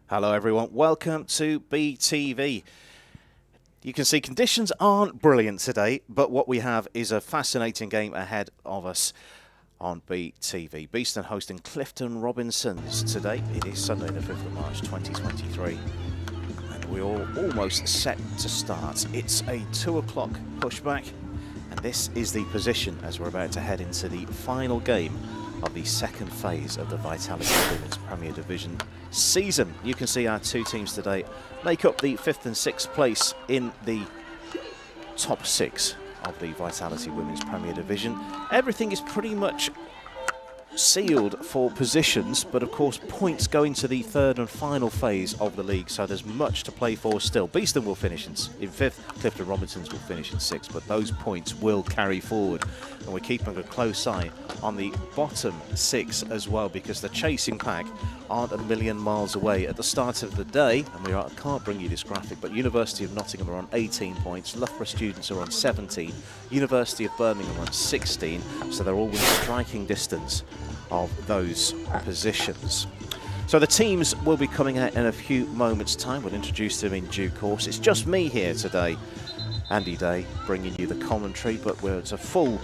Hello everyone, welcome to BTV. You can see conditions aren't brilliant today, but what we have is a fascinating game ahead of us on BTV. Beeston hosting Clifton Robinsons today. It is Sunday the 5th of March 2023 and we're all almost set to start. It's a 2 o'clock pushback and this is the position as we're about to head into the final game of the second phase of the Vitality Women's Premier Division season. You can see our two teams today make up the 5th and 6th place in the top 6 of the Vitality Women's Premier Division. Everything is pretty much sealed for positions, but of course points go into the third and final phase of the league, so there's much to play for still. Beeston will finish in 5th, Clifton Robinsons will finish in 6th, but those points will carry forward. And we're keeping a close eye on the bottom 6 as well, because the chasing pack aren't a million miles away. At the start of the day, and I can't bring you this graphic, but University of Nottingham are on 18 points, Loughborough Students are on 17, University of Birmingham are on 16, so they're all within striking distance of those positions. So the teams will be coming out in a few moments' time. We'll introduce them in due course. It's just me here today, Andy Day, bringing you the commentary, but it's a full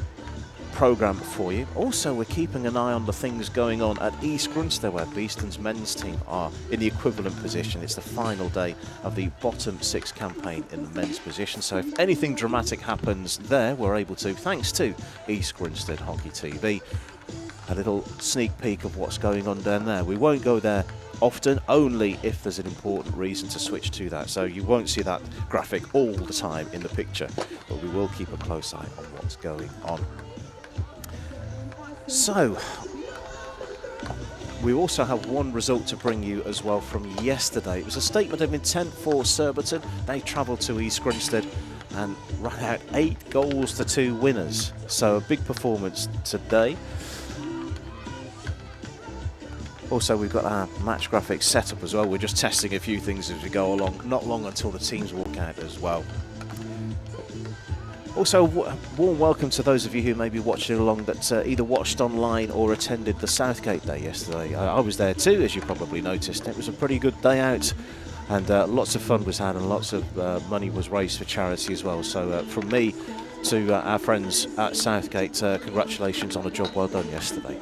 programme for you. Also, we're keeping an eye on the things going on at East Grinstead, where Beeston's men's team are in the equivalent position. It's the final day of the bottom 6 campaign in the men's position, so if anything dramatic happens there, we're able to, thanks to East Grinstead Hockey TV, a little sneak peek of what's going on down there. We won't go there often, only if there's an important reason to switch to that. So you won't see that graphic all the time in the picture, but we will keep a close eye on what's going on. So, we also have one result to bring you as well from yesterday. It was a statement of intent for Surbiton. They travelled to East Grinstead and ran out 8 goals to 2 winners. So a big performance today. Also, we've got our match graphics set up as well. We're just testing a few things as we go along. Not long until the teams walk out as well. Also, warm welcome to those of you who may be watching along that either watched online or attended the Southgate Day yesterday. I was there too, as you probably noticed. It was a pretty good day out and lots of fun was had and lots of money was raised for charity as well. So from me to our friends at Southgate, congratulations on a job well done yesterday.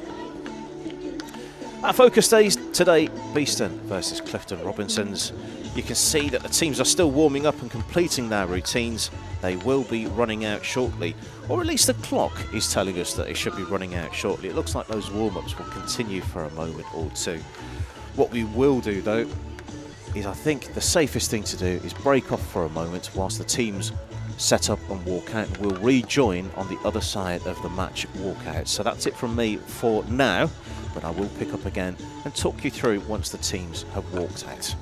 Our focus days today, Beeston versus Clifton Robinsons. You can see that the teams are still warming up and completing their routines. They will be running out shortly, or at least the clock is telling us that it should be running out shortly. It looks like those warm-ups will continue for a moment or two. What we will do though, is I think the safest thing to do is break off for a moment whilst the teams set up and walk out, and we'll rejoin on the other side of the match walkout. So that's it from me for now, but I will pick up again and talk you through once the teams have walked out.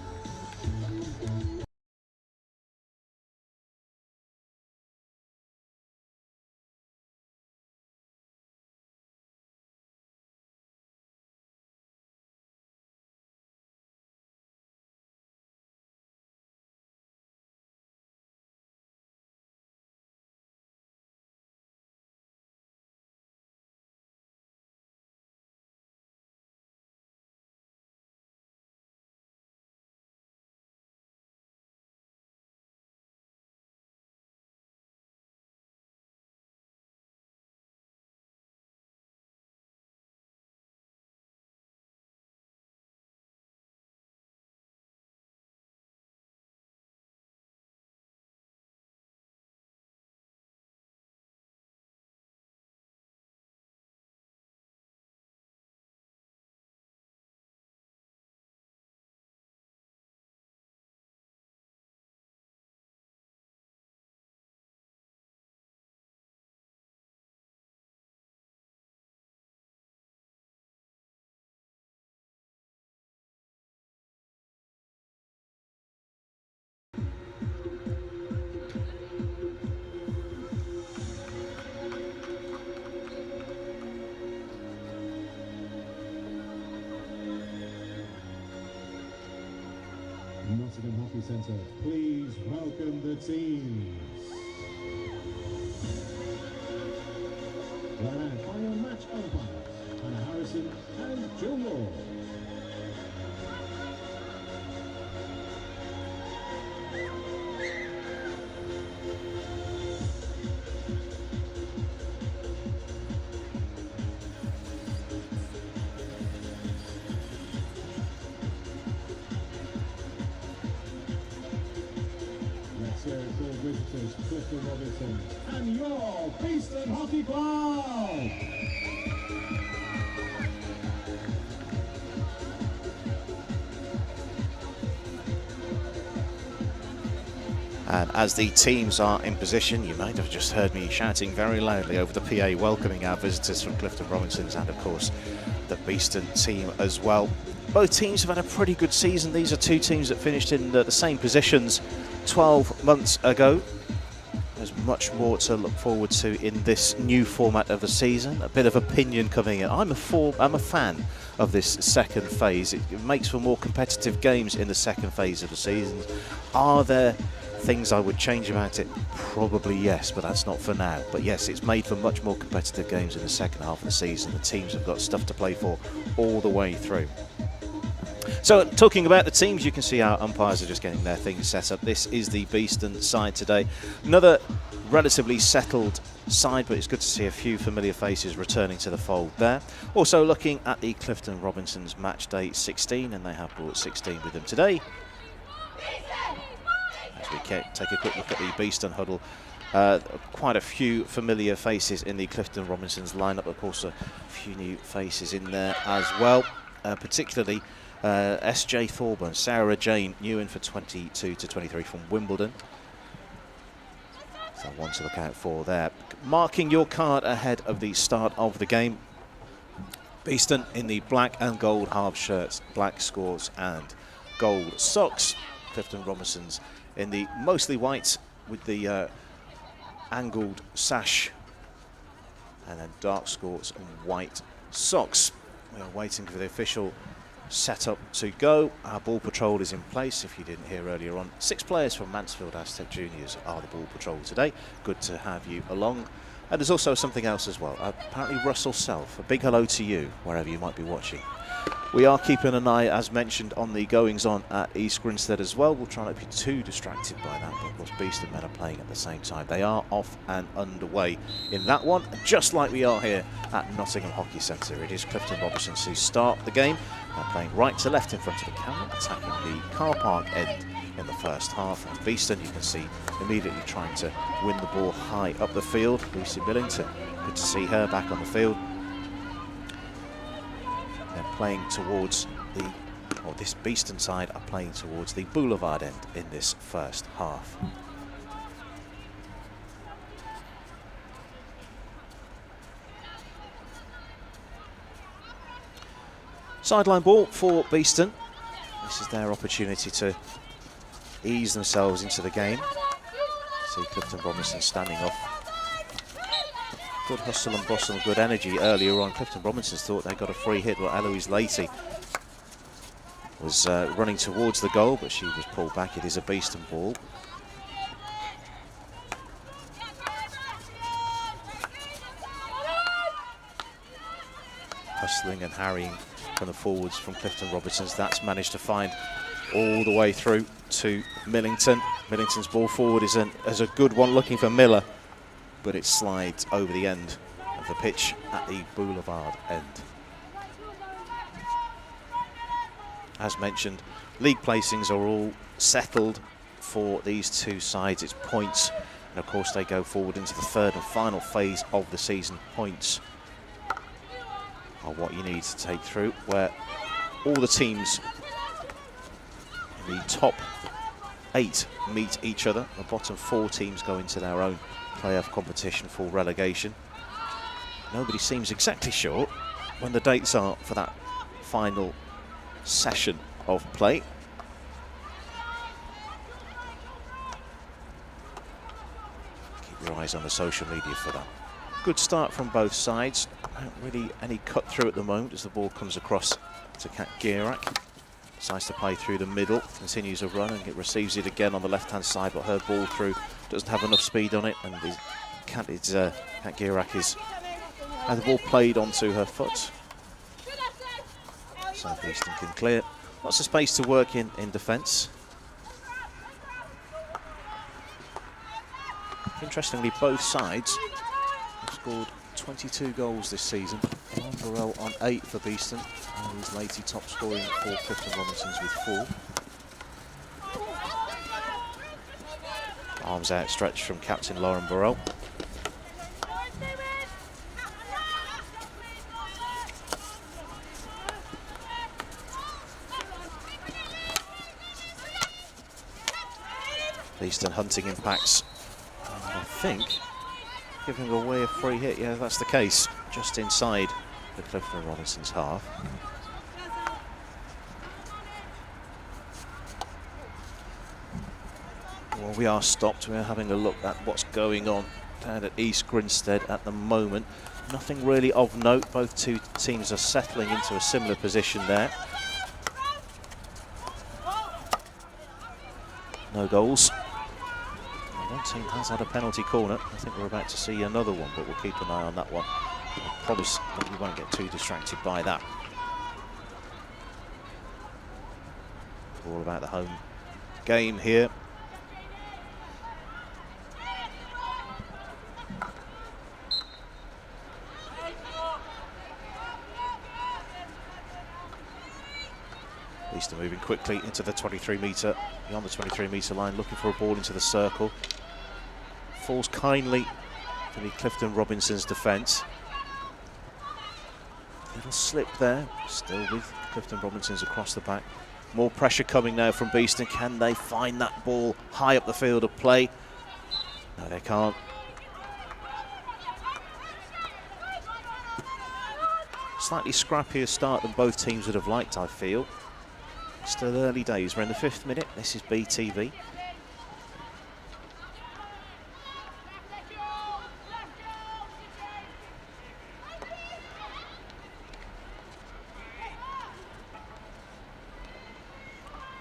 Nottingham Hockey Centre, please welcome the teams. Led by your match umpires, Hannah Harrison and Joe Moore. is Clifton Robinson and your Beeston Hockey Club. And as the teams are in position, you might have just heard me shouting very loudly over the PA, welcoming our visitors from Clifton Robinsons and, of course, the Beeston team as well. Both teams have had a pretty good season. These are two teams that finished in the same positions 12 months ago. There's much more to look forward to in this new format of the season. A bit of opinion coming in. I'm a fan of this second phase. It makes for more competitive games in the second phase of the season. Are there things I would change about it? Probably yes, but that's not for now. But yes, it's made for much more competitive games in the second half of the season. The teams have got stuff to play for all the way through. So, talking about the teams, you can see our umpires are just getting their things set up. This is the Beeston side today. Another relatively settled side, but it's good to see a few familiar faces returning to the fold there. Also looking at the Clifton Robinsons match day 16, and they have brought 16 with them today. As we take a quick look at the Beeston huddle, quite a few familiar faces in the Clifton Robinsons lineup. Of course, a few new faces in there as well, particularly S.J. Thorburn, Sarah Jane, new in for 22 to 23 from Wimbledon. So one to look out for there. Marking your card ahead of the start of the game. Beeston in the black and gold half shirts, black scores and gold socks. Clifton Robinsons in the mostly white with the angled sash, and then dark scores and white socks. We are waiting for the official setup to go. Our ball patrol is in place. If you didn't hear earlier on, 6 players from Mansfield Aztec Juniors are the ball patrol today. Good to have you along. And there's also something else as well. Apparently Russell Self, a big hello to you wherever you might be watching. We are keeping an eye, as mentioned, on the goings-on at East Grinstead as well. We'll try not to be too distracted by that, but of course Beeston men are playing at the same time. They are off and underway in that one, just like we are here at Nottingham Hockey Centre. It is Clifton Robinsons who start the game. They're playing right to left in front of the camera, attacking the car park end in the first half. And Beeston, you can see, immediately trying to win the ball high up the field. Lucy Billington, good to see her back on the field. They're playing towards this Beeston side are playing towards the boulevard end in this first half. Sideline ball for Beeston. This is their opportunity to ease themselves into the game. See Clifton Robinson standing off. Good hustle and bustle, good energy earlier on. Clifton Robinsons thought they got a free hit. Well, Eloise Lacey was running towards the goal, but she was pulled back. It is a Beeston ball. Hustling and harrying from the forwards from Clifton Robinsons. That's managed to find all the way through to Millington. Millington's ball forward is a good one, looking for Miller, but it slides over the end of the pitch at the boulevard end. As mentioned, league placings are all settled for these two sides. It's points, and of course they go forward into the third and final phase of the season. Points are what you need to take through, where all the teams in the top 8 meet each other. The bottom 4 teams go into their own playoff competition for relegation. Nobody seems exactly sure when the dates are for that final session of play. Keep your eyes on the social media for that. Good start from both sides. Not really any cut through at the moment as the ball comes across to Kat Gierak. Decides to play through the middle, continues a run and it receives it again on the left-hand side, but her ball through doesn't have enough speed on it, and Kat Gierak had the ball played onto her foot. So Beeston can clear. Lots of space to work in defence. Interestingly, both sides have scored 22 goals this season. Lauren Burrell on 8 for Beeston, and Louise Lacey top scoring for Clifton Robinsons with 4. Arms outstretched from captain Lauren Burrell. Beeston hunting impacts. And I think giving away a free hit. Yeah, that's the case. Just inside the Clifton and Robinson's half. Well, we are stopped. We're having a look at what's going on down at East Grinstead at the moment. Nothing really of note. Both two teams are settling into a similar position there. No goals. One team has had a penalty corner. I think we're about to see another one, but we'll keep an eye on that one. Probably we won't get too distracted by that. All about the home game here. Beeston moving quickly into the 23-metre, beyond the 23-metre line, looking for a ball into the circle. Falls kindly to the Clifton Robinson's defence. Little slip there, still with Clifton Robinson's across the back. More pressure coming now from Beeston. Can they find that ball high up the field of play? No, they can't. Slightly scrappier start than both teams would have liked, I feel. Still early days. We're in the 5th minute. This is BTV.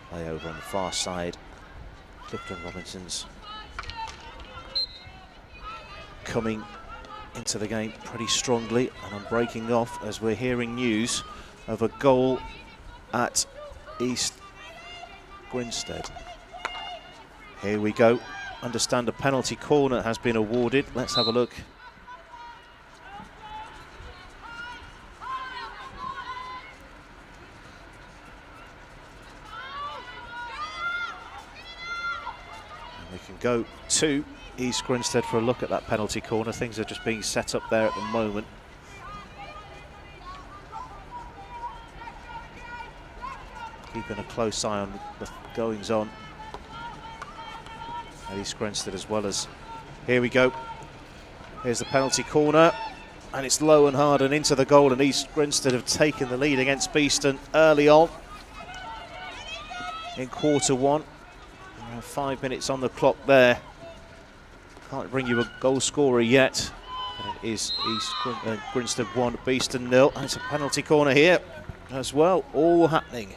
Play over on the far side. Clifton Robinson's coming into the game pretty strongly, and I'm breaking off as we're hearing news of a goal at East Grinstead. Here we go. Understand a penalty corner has been awarded. Let's have a look. And we can go to East Grinstead for a look at that penalty corner. Things are just being set up there at the moment. Keeping a close eye on the goings on at East Grinstead as well as. Here we go. Here's the penalty corner, and it's low and hard and into the goal, and East Grinstead have taken the lead against Beeston early on in quarter one. Around 5 minutes on the clock there. Can't bring you a goal scorer yet, but it is East Grinstead 1, Beeston 0, and it's a penalty corner here as well, all happening.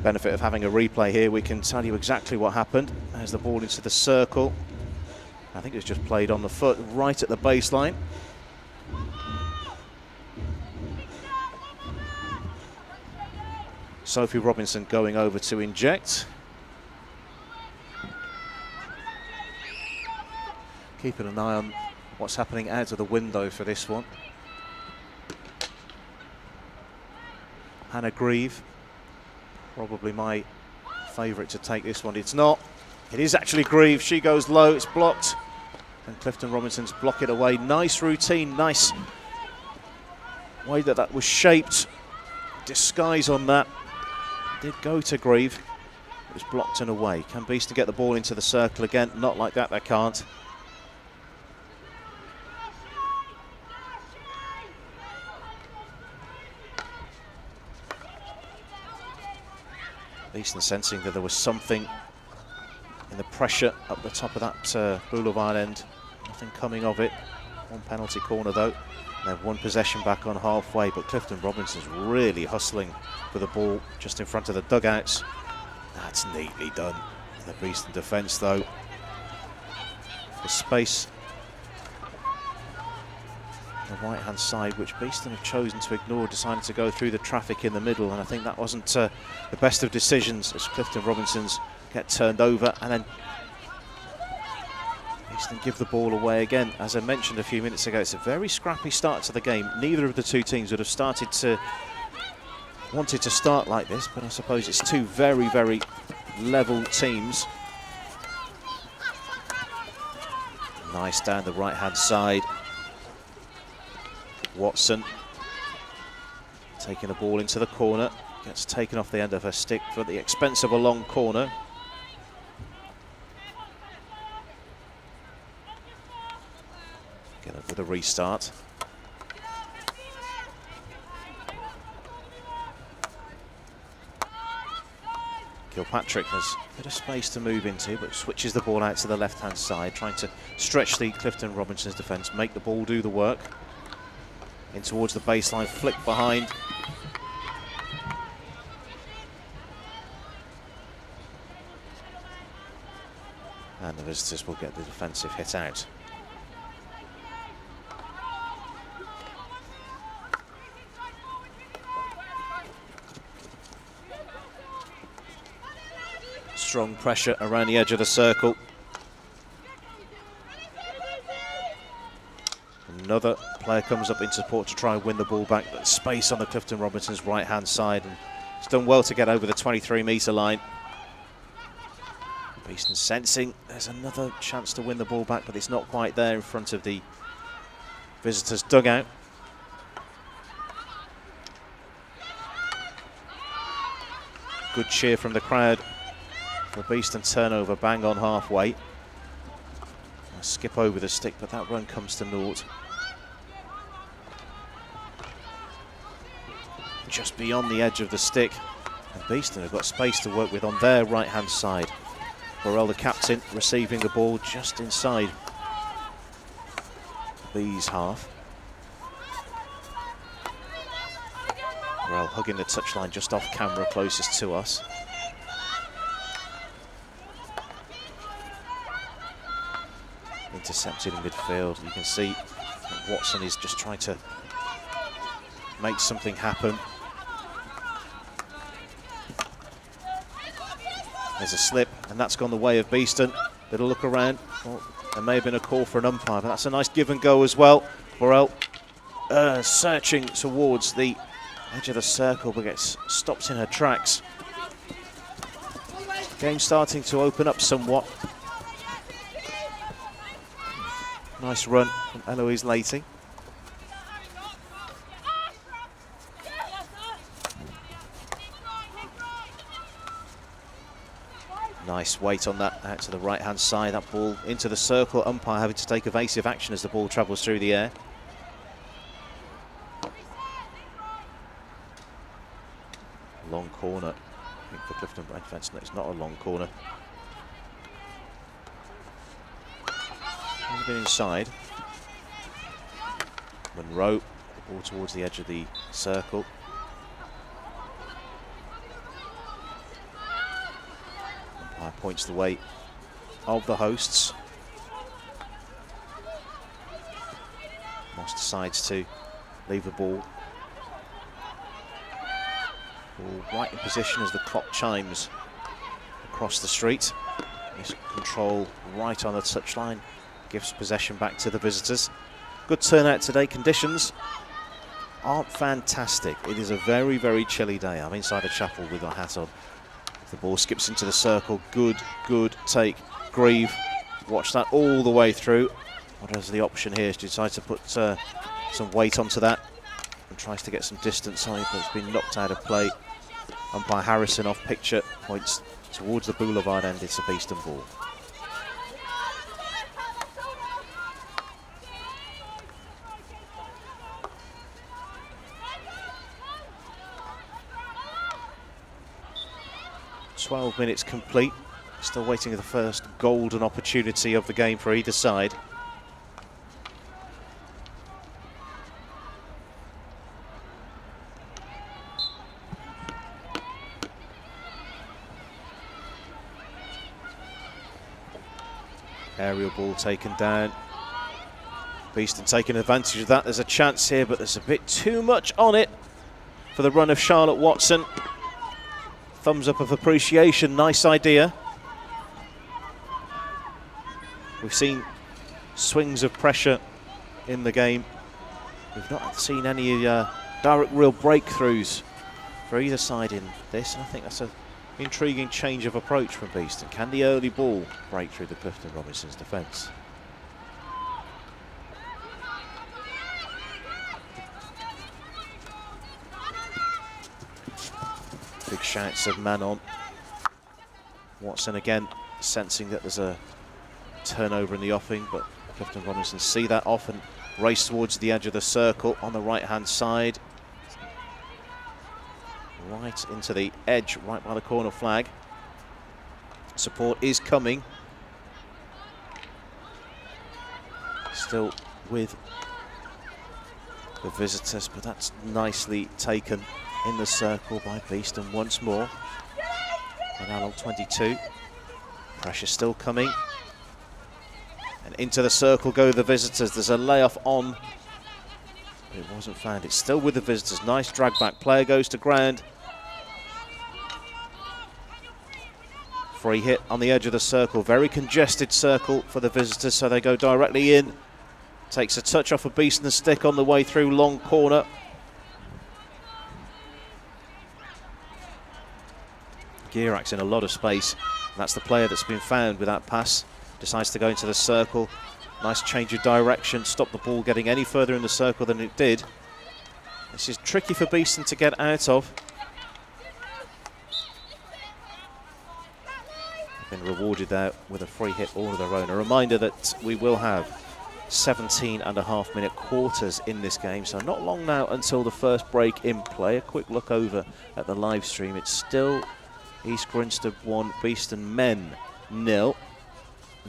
Benefit of having a replay here, we can tell you exactly what happened. There's the ball into the circle. I think it's just played on the foot right at the baseline. Sophie Robinson going over to inject. Keeping an eye on what's happening out of the window for this one. Hannah Grieve. Probably my favourite to take this one. It's not. It is actually Grieve. She goes low. It's blocked. And Clifton Robinson's block it away. Nice routine. Nice way that was shaped. Disguise on that. Did go to Grieve. It was blocked and away. Can Beeston get the ball into the circle again? Not like that. They can't. Beeston sensing that there was something in the pressure up the top of that boulevard end. Nothing coming of it. One penalty corner though. They have one possession back on halfway, but Clifton Robinson's really hustling for the ball just in front of the dugouts. That's neatly done in the Beeston defence though. The space on the right hand side, which Beeston have chosen to ignore, decided to go through the traffic in the middle, and I think that wasn't the best of decisions as Clifton Robinson's get turned over, and then Beeston give the ball away again. As I mentioned a few minutes ago, it's a very scrappy start to the game. Neither of the two teams would have wanted to start like this, but I suppose it's two very, very level teams. Nice down the right-hand side. Watson taking the ball into the corner. Gets taken off the end of her stick for the expense of a long corner. Get up with a restart. Kilpatrick has a bit of space to move into, but switches the ball out to the left-hand side, trying to stretch the Clifton Robinson's defence, make the ball do the work. In towards the baseline, flick behind. And the visitors will get the defensive hit out. Strong pressure around the edge of the circle. Another player comes up in support to try and win the ball back, but space on the Clifton Robinson's right-hand side, and it's done well to get over the 23-metre line. Beeston sensing there's another chance to win the ball back, but it's not quite there in front of the visitors' dugout. Good cheer from the crowd. The Beeston turnover bang on halfway. I'll skip over the stick, but that run comes to naught. Just beyond the edge of the stick. And Beeston have got space to work with on their right-hand side. Burrell, the captain, receiving the ball just inside Bees' half. Burrell hugging the touchline just off camera, closest to us. Intercepted in midfield. You can see that Watson is just trying to make something happen. There's a slip, and that's gone the way of Beeston. Little look around. Well, there may have been a call for an umpire, but that's a nice give and go as well. Burrell searching towards the edge of the circle, but gets stopped in her tracks. Game starting to open up somewhat. Nice run from Eloise Lady. Nice weight on that out to the right-hand side. That ball into the circle. Umpire having to take evasive action as the ball travels through the air. Long corner. I think for Clifton defence, no, it's not a long corner. A bit inside. Monroe, the ball towards the edge of the circle. Umpire points the way of the hosts. Moss decides to leave the ball. Ball right in position as the clock chimes across the street. His control right on the touchline. Gives possession back to the visitors. Good turnout today. Conditions aren't fantastic. It is a very, very chilly day. I'm inside a chapel with my hat on. The ball skips into the circle. Good take. Grieve. Watch that all the way through. What is the option here? She decides to put some weight onto that and tries to get some distance on it, but it's been knocked out of play. Umpire Harrison off picture points towards the boulevard end. It's a Beeston ball. .12 minutes complete. Still waiting for the first golden opportunity of the game for either side. Aerial ball taken down. Beeston taking advantage of that. There's a chance here, but there's a bit too much on it for the run of Charlotte Watson. Thumbs up of appreciation, nice idea. We've seen swings of pressure in the game. We've not seen any direct real breakthroughs for either side in this, and I think that's an intriguing change of approach from Beeston. Can the early ball break through the Clifton Robinsons defence? Big shouts of man on. Watson again sensing that there's a turnover in the offing, but Clifton Robinson see that off and race towards the edge of the circle on the right hand side. Right into the edge, right by the corner flag. Support is coming. Still with the visitors, but that's nicely taken in the circle by Beeston once more. And now on 22. Pressure still coming. And into the circle go the visitors. There's a layoff on. But it wasn't found. It's still with the visitors. Nice drag back. Player goes to ground. Free hit on the edge of the circle. Very congested circle for the visitors, so they go directly in. Takes a touch off of Beeston's stick on the way through, long corner. Gierak's in a lot of space. That's the player that's been found with that pass. Decides to go into the circle. Nice change of direction. Stop the ball getting any further in the circle than it did. This is tricky for Beeston to get out of. Been rewarded there with a free hit all of their own. A reminder that we will have 17.5-minute quarters in this game, so not long now until the first break in play. A quick look over at the live stream. It's still East Grinstead 1, Beeston men 0.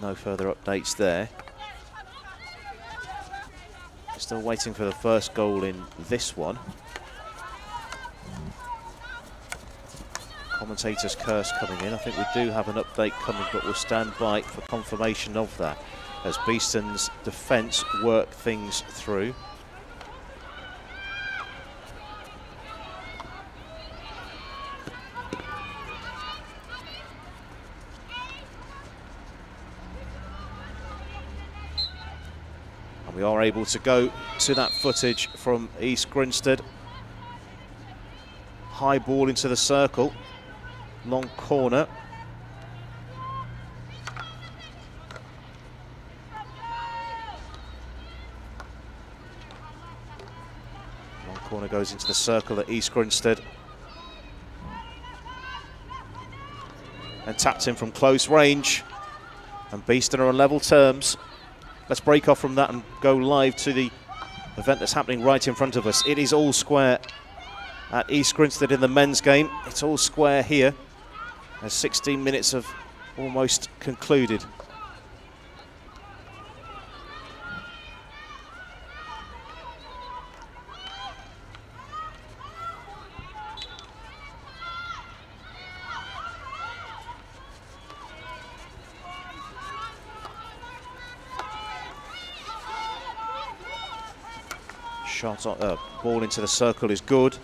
No further updates there. Still waiting for the first goal in this one. Commentator's curse coming in. I think we do have an update coming, but we'll stand by for confirmation of that as Beeston's defence work things through. And we are able to go to that footage from East Grinstead. High ball into the circle. Long corner. Long corner goes into the circle at East Grinstead. And tapped in from close range. And Beeston are on level terms. Let's break off from that and go live to the event that's happening right in front of us. It is all square at East Grinstead in the men's game. It's all square here as 16 minutes have almost concluded. Shot on, ball into the circle is good.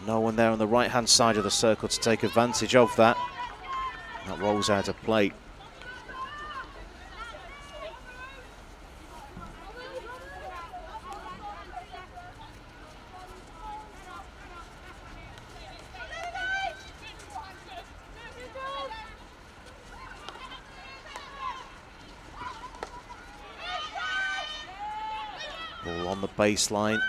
No one there on the right-hand side of the circle to take advantage of that. That rolls out of play. Ball on the baseline.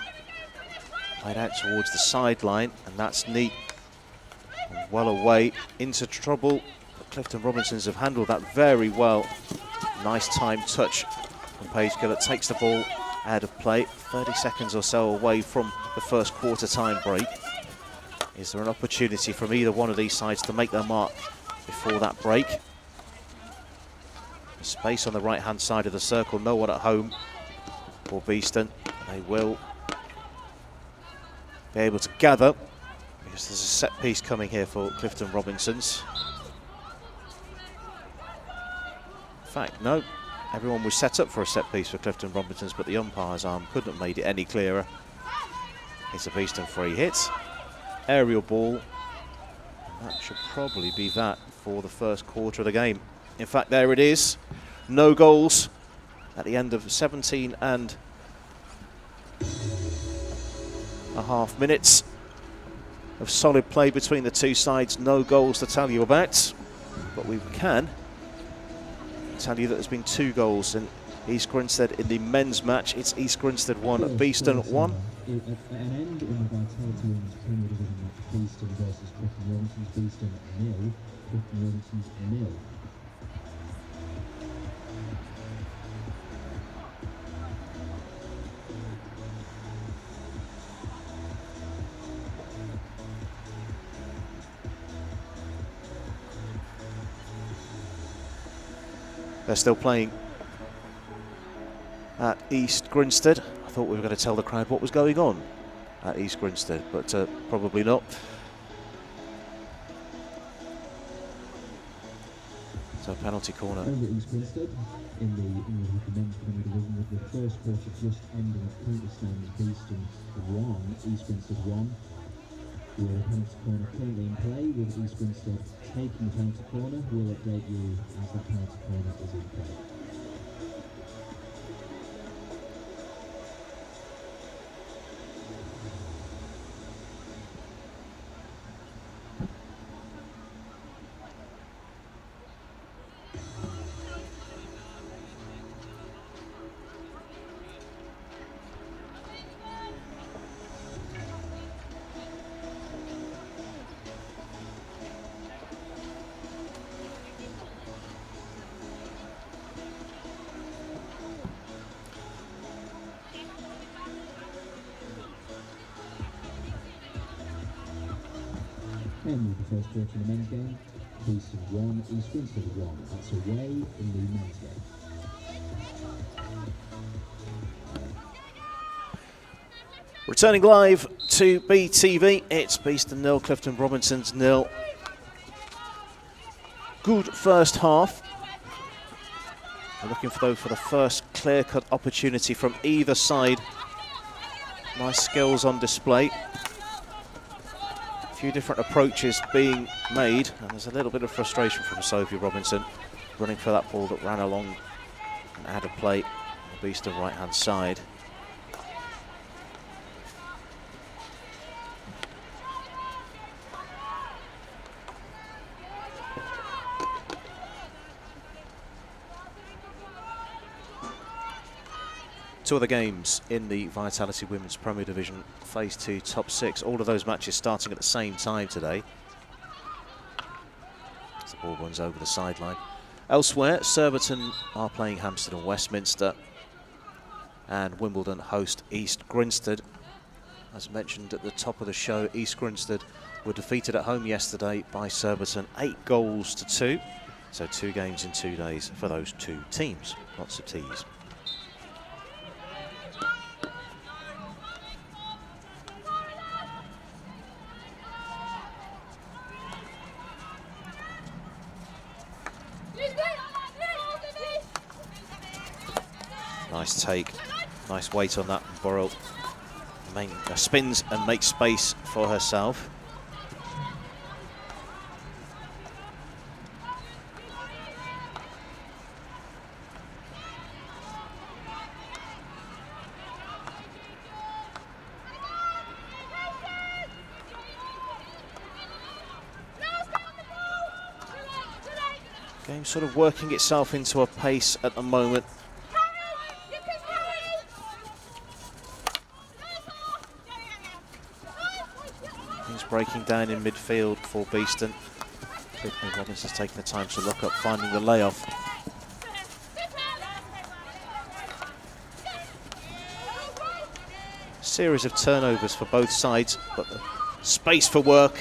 Played out towards the sideline, and that's neat. And well away, into trouble. The Clifton Robinsons have handled that very well. Nice time touch from Paige Gillett. Takes the ball out of play. 30 seconds or so away from the first quarter time break. Is there an opportunity from either one of these sides to make their mark before that break? Space on the right-hand side of the circle. No one at home for Beeston. They will be able to gather because there's a set piece coming here for Clifton Robinsons. In fact, no, everyone was set up for a set piece for Clifton Robinsons, but the umpire's arm couldn't have made it any clearer. It's a Beeston free hit. Aerial ball. That should probably be that for the first quarter of the game. In fact, there it is. No goals at the end of 17.5 minutes of solid play between the two sides. No goals to tell you about, but we can tell you that there's been 2 goals in East Grinstead in the men's match. It's East Grinstead 1, Beeston 1. An end in the Vitality Women's Premier Division match, Beeston versus Clifton Robinson's. Beeston 0, Clifton Robinson's 0. They're still playing at East Grinstead. I thought we were going to tell the crowd what was going on at East Grinstead, but probably not. So penalty corner. Over East Grinstead in the English Men's Premier Division, with the first quarter just ending. Currently stands Beeston 1, East Grinstead 1. With a penalty corner currently in play, with East Grinstead taking the penalty corner. We'll update you as that penalty corner is in play. And with the first quarter in the men's game, Beeston 1, East Grinstead 1. That's away in the men's game. Returning live to BTV, it's Beeston 0, Clifton Robinson's 0. Good first half. We're looking for the first clear-cut opportunity from either side. Nice skills on display. Few different approaches being made, and there's a little bit of frustration from Sophie Robinson running for that ball that ran along and out of play on the Beeston right hand side. Two other games in the Vitality Women's Premier Division Phase 2 Top 6. All of those matches starting at the same time today. As the ball runs over the sideline. Elsewhere, Surbiton are playing Hampstead and Westminster. And Wimbledon host East Grinstead. As mentioned at the top of the show, East Grinstead were defeated at home yesterday by Surbiton 8 goals to 2. So 2 games in 2 days for those 2 teams. Lots of T's. Nice take, nice weight on that. Burrell spins and makes space for herself. Game sort of working itself into a pace at the moment. Breaking down in midfield for Beeston. Robinson's taking the time to look up, finding the layoff. Series of turnovers for both sides, but space for work.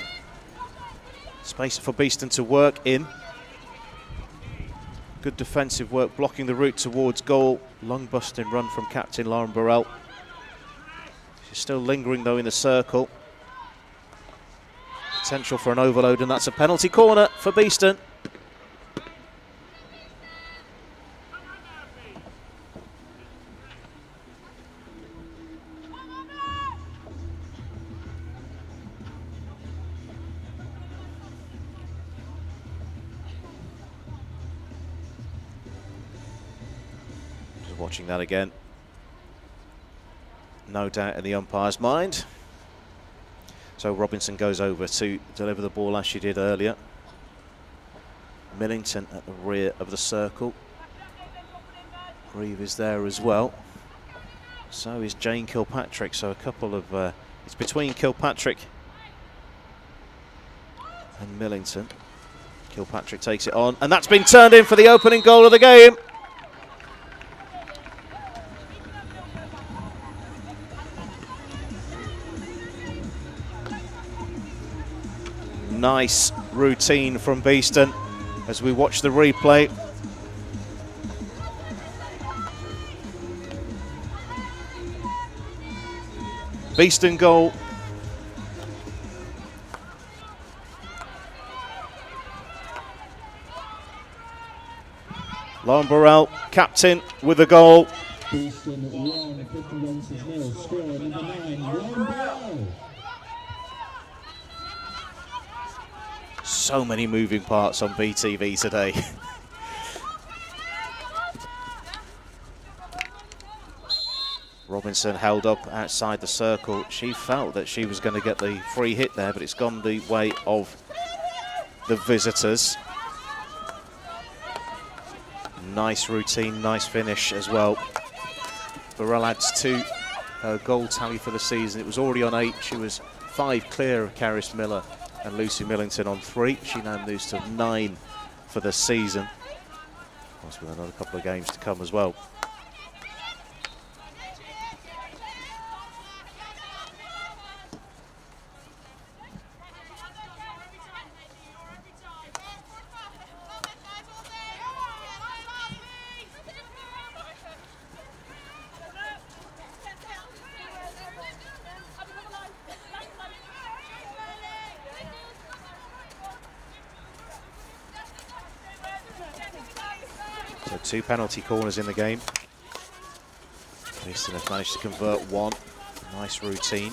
Space for Beeston to work in. Good defensive work, blocking the route towards goal. Long busting run from captain Lauren Burrell. She's still lingering though in the circle. Potential for an overload, and that's a penalty corner for Beeston. Just watching that again. No doubt in the umpire's mind. So Robinson goes over to deliver the ball as she did earlier. Millington at the rear of the circle. Grieve is there as well. So is Jane Kilpatrick. So a couple of... it's between Kilpatrick and Millington. Kilpatrick takes it on, and that's been turned in for the opening goal of the game. Nice routine from Beeston as we watch the replay. Beeston goal. Lauren Burrell, captain, with a goal. Beeston 1, Clifton 0. Scorer number 9, Lauren Burrell. So many moving parts on BTV today. Robinson held up outside the circle. She felt that she was going to get the free hit there, but it's gone the way of the visitors. Nice routine, nice finish as well. Burrell adds to her goal tally for the season. It was already on 8. She was 5 clear of Caris Miller and Lucy Millington on 3. She now moves to 9 for the season. Of course, with another couple of games to come as well. So 2 penalty corners in the game. Beeston have managed to convert 1. Nice routine.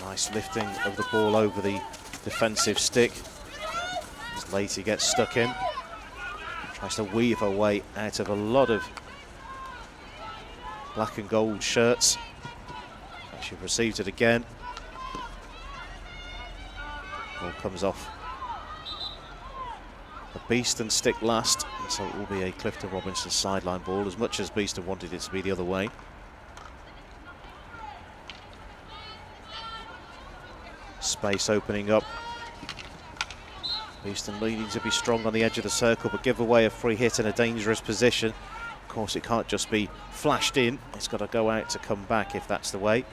Nice lifting of the ball over the defensive stick. As Lacey gets stuck in. Tries to weave her way out of a lot of black and gold shirts. She receives it again. Ball comes off a Beeston stick last, and so it will be a Clifton Robinson sideline ball, as much as Beeston wanted it to be the other way. Space opening up. Beeston needing to be strong on the edge of the circle, but give away a free hit in a dangerous position. Of course, it can't just be flashed in. It's got to go out to come back if that's the way.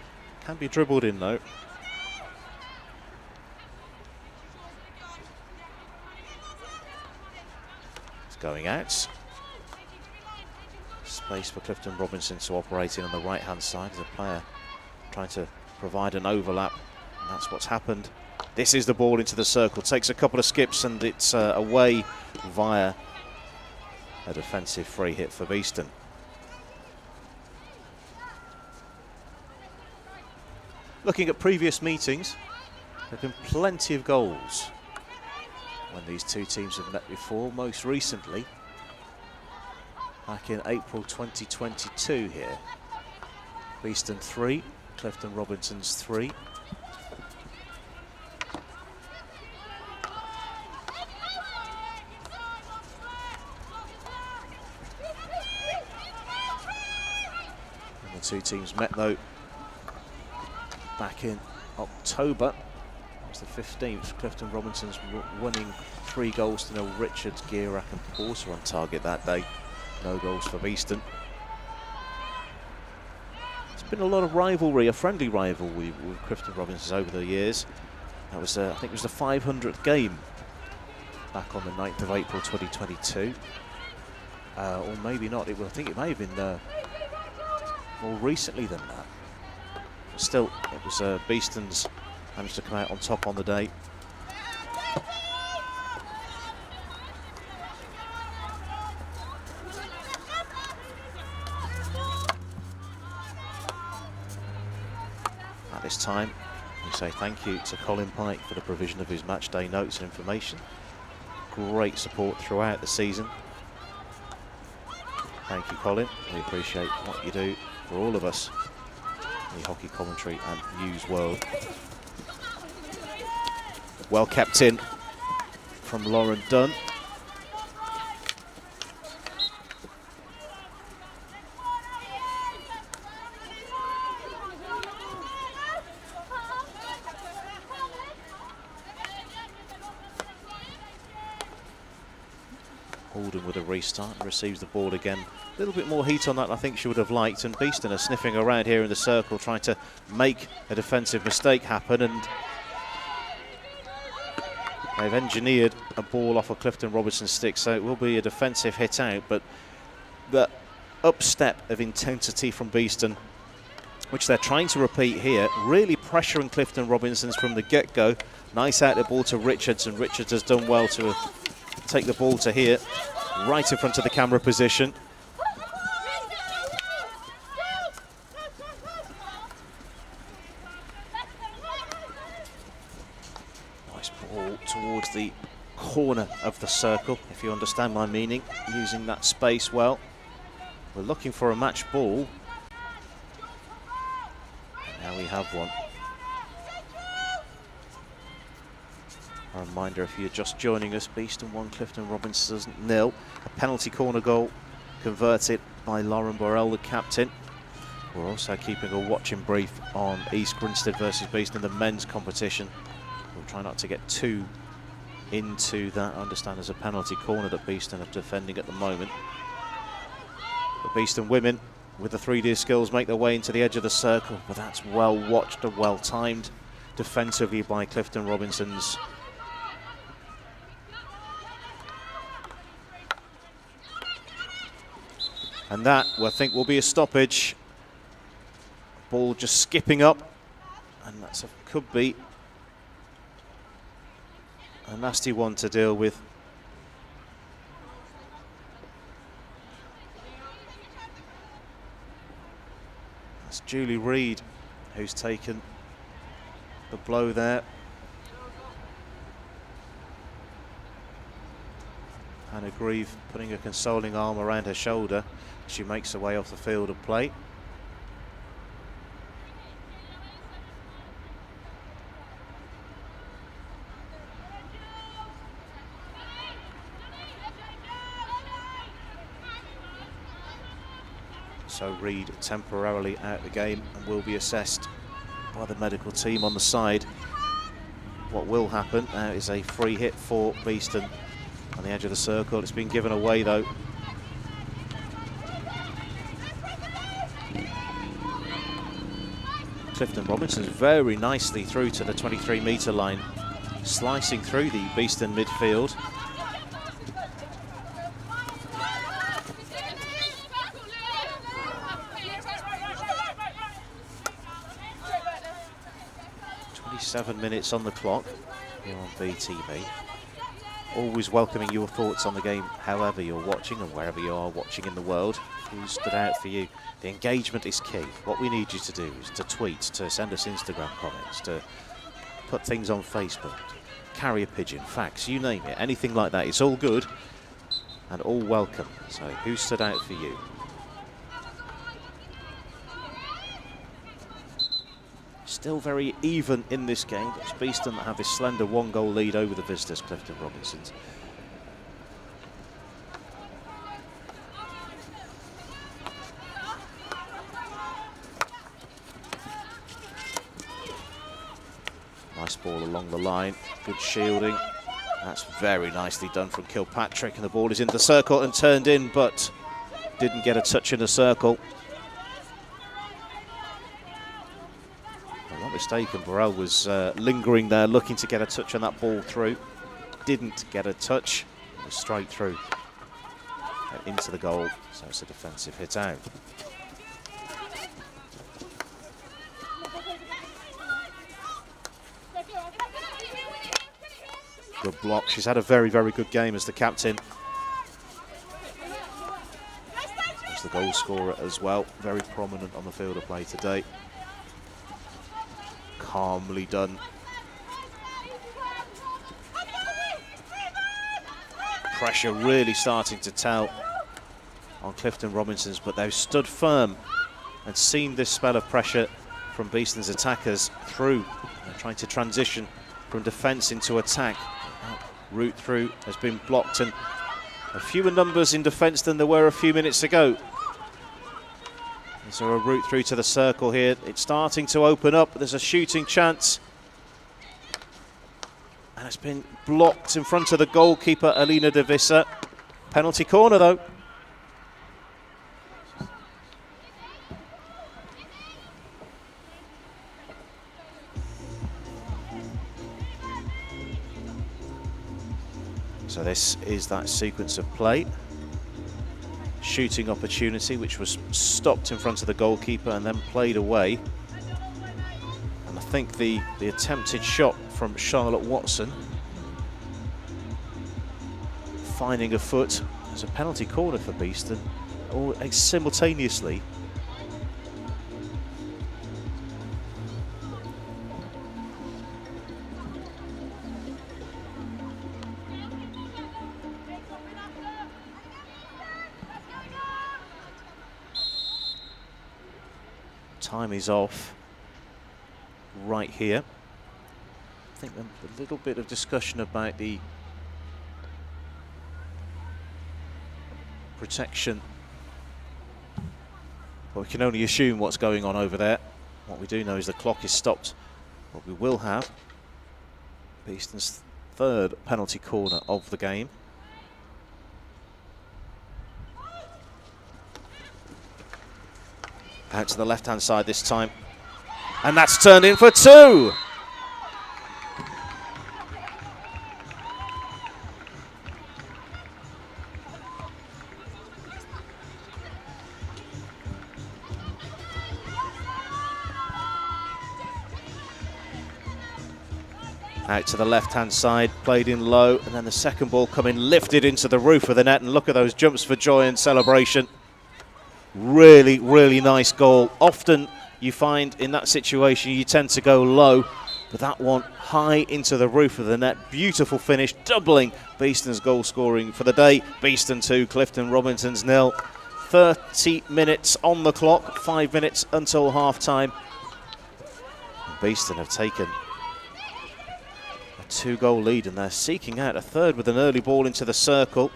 Can be dribbled in though. Going out. Space for Clifton Robinson to operate in on the right hand side. There's a player trying to provide an overlap, and that's what's happened. This is the ball into the circle, takes a couple of skips, and it's away via a defensive free hit for Beeston. Looking at previous meetings, there have been plenty of goals when these two teams have met before, most recently back in April 2022 here. Beeston 3, Clifton Robinson's 3. And the two teams met though back in October. The 15th, Clifton Robinson's winning 3 goals to 0. Richards, Gierak and Porter on target that day. No goals for Beeston. There's been a lot of rivalry, a friendly rivalry with Clifton Robinson's over the years. That was, I think it was the 500th game back on the 9th of April 2022. Or maybe not, I think it may have been more recently than that. But still, it was Beeston's managed to come out on top on the day. At this time, we say thank you to Colin Pike for the provision of his match day notes and information. Great support throughout the season. Thank you, Colin. We appreciate what you do for all of us in the hockey commentary and news world. Well kept in from Lauren Dunn. Alden with a restart and receives the ball again. A little bit more heat on that I think she would have liked, and Beeston are sniffing around here in the circle trying to make a defensive mistake happen, and they've engineered a ball off of Clifton Robinson's stick, so it will be a defensive hit out, but the upstep of intensity from Beeston, which they're trying to repeat here, really pressuring Clifton Robinson's from the get-go. Nice out the ball to Richards, and Richards has done well to take the ball to here, right in front of the camera position. Nice ball towards the corner of the circle, if you understand my meaning, using that space well. We're looking for a match ball. Now we have one. A reminder, if you're just joining us, Beeston 1, Clifton Robinson's 0. A penalty corner goal converted by Lauren Burrell, the captain. We're also keeping a watching brief on East Grinstead versus Beeston, the men's competition. We'll try not to get too into that. I understand there's a penalty corner that Beeston are defending at the moment. The Beeston women, with the 3D skills, make their way into the edge of the circle, but that's well watched and well timed defensively by Clifton Robinson's. And that, I think, will be a stoppage. Ball just skipping up, and that's could be a nasty one to deal with. That's Julie Reid who's taken the blow there. Hannah Grieve putting a consoling arm around her shoulder. She makes her way off the field of play. So Reid temporarily out of the game and will be assessed by the medical team on the side. What will happen now is a free hit for Beeston on the edge of the circle. It's been given away though. Clifton Robinson's very nicely through to the 23-metre line, slicing through the Beeston midfield. Minutes on the clock here on BTV. Always welcoming your thoughts on the game, however you're watching and wherever you are watching in the world. Who stood out for you? The engagement is key. What we need you to do is to tweet, to send us Instagram comments, to put things on Facebook, carry a pigeon, fax, you name it, anything like that. It's all good and all welcome. So who stood out for you? Still very even in this game. It's Beeston that have this slender one-goal lead over the visitors, Clifton Robinsons. Nice ball along the line. Good shielding. That's very nicely done from Kilpatrick, and the ball is in the circle and turned in, but didn't get a touch in the circle. Mistaken, Burrell was lingering there, looking to get a touch on that ball through. Didn't get a touch. It was straight through into the goal, so it's a defensive hit out. Good block. She's had a very, very good game as the captain. As the goal scorer as well. Very prominent on the field of play today. calmly done. Pressure really starting to tell on Clifton Robinsons, but they've stood firm and seen this spell of pressure from Beeston's attackers through. They're trying to transition from defence into attack. That route through has been blocked, and a fewer numbers in defence than there were a few minutes ago. Is there a route through to the circle here? It's starting to open up. There's a shooting chance. And it's been blocked in front of the goalkeeper, Alina De Visser. Penalty corner, though. So this is that sequence of play. Shooting opportunity, which was stopped in front of the goalkeeper and then played away. And I think the attempted shot from Charlotte Watson, finding a foot, as a penalty corner for Beeston, all simultaneously. Time is off right here. I think a little bit of discussion about the protection, but we can only assume what's going on over there. What we do know is the clock is stopped. What we will have, Beeston's third penalty corner of the game. Out to the left-hand side this time. And that's turned in for two. Out to the left-hand side, played in low, and then the second ball coming lifted into the roof of the net, and look at those jumps for joy and celebration. Really, really nice goal. Often you find in that situation you tend to go low, but that one high into the roof of the net. Beautiful finish, doubling Beeston's goal scoring for the day. Beeston 2, Clifton Robinsons 0. 30 minutes on the clock, 5 minutes until half-time. Beeston have taken a 2-goal lead, and they're seeking out a third with an early ball into the circle.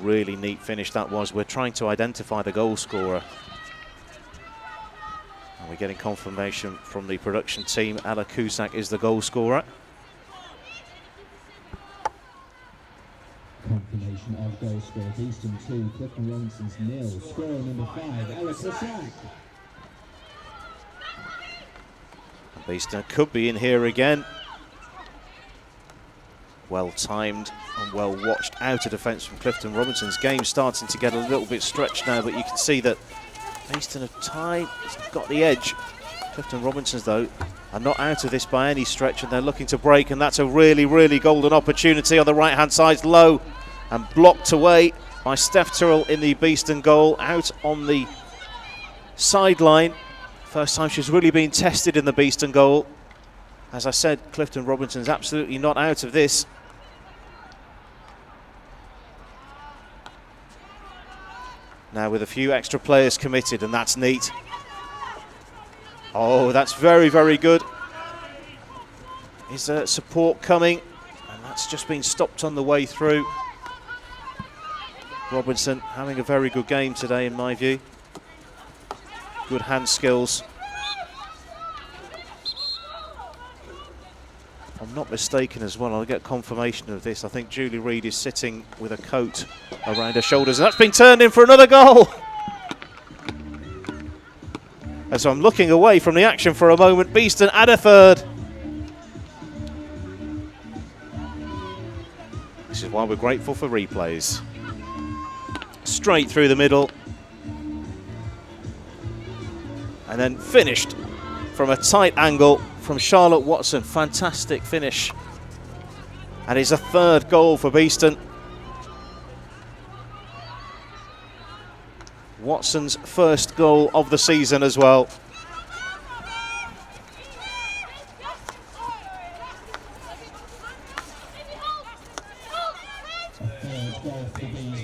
Really neat finish that was. We're trying to identify the goal scorer, and we're getting confirmation from the production team. Ella Cusack is the goal scorer. Confirmation of goal scorer. Beeston 2, Clifton Robinsons 0. Scorer number 5, Ella Cusack. Beeston could be in here again. Well timed and well watched out of defence from Clifton Robinson's. Game starting to get a little bit stretched now, but you can see that Beeston have got the edge. Clifton Robinsons, though, are not out of this by any stretch, and they're looking to break, and that's a really, really golden opportunity on the right-hand side. Low and blocked away by Steph Tyrrell in the Beeston goal, out on the sideline. First time she's really been tested in the Beeston goal. As I said, Clifton Robinson's absolutely not out of this. Now with a few extra players committed, and that's neat. Oh, that's very, very good. Is there support coming? And that's just been stopped on the way through. Robinson having a very good game today, in my view. Good hand skills. If I'm not mistaken as well, I'll get confirmation of this. I think Julie Reid is sitting with a coat around her shoulders, and that's been turned in for another goal. And so I'm looking away from the action for a moment. Beeston add a third. This is why we're grateful for replays. Straight through the middle. And then finished from a tight angle from Charlotte Watson. Fantastic finish. And it's a third goal for Beeston. Watson's first goal of the season as well.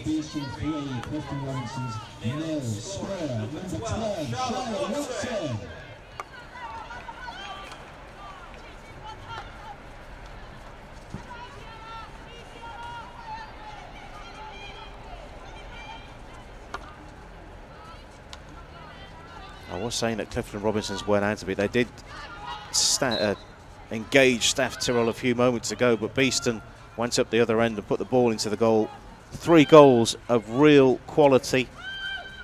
Beeston 3, Clifton Robinson's 0. Scorer number 12, Charlotte Watson. I was saying that Clifton Robinson's went out a bit. They did engage Steph Tyrrell a few moments ago, but Beeston went up the other end and put the ball into the goal. 3 goals of real quality.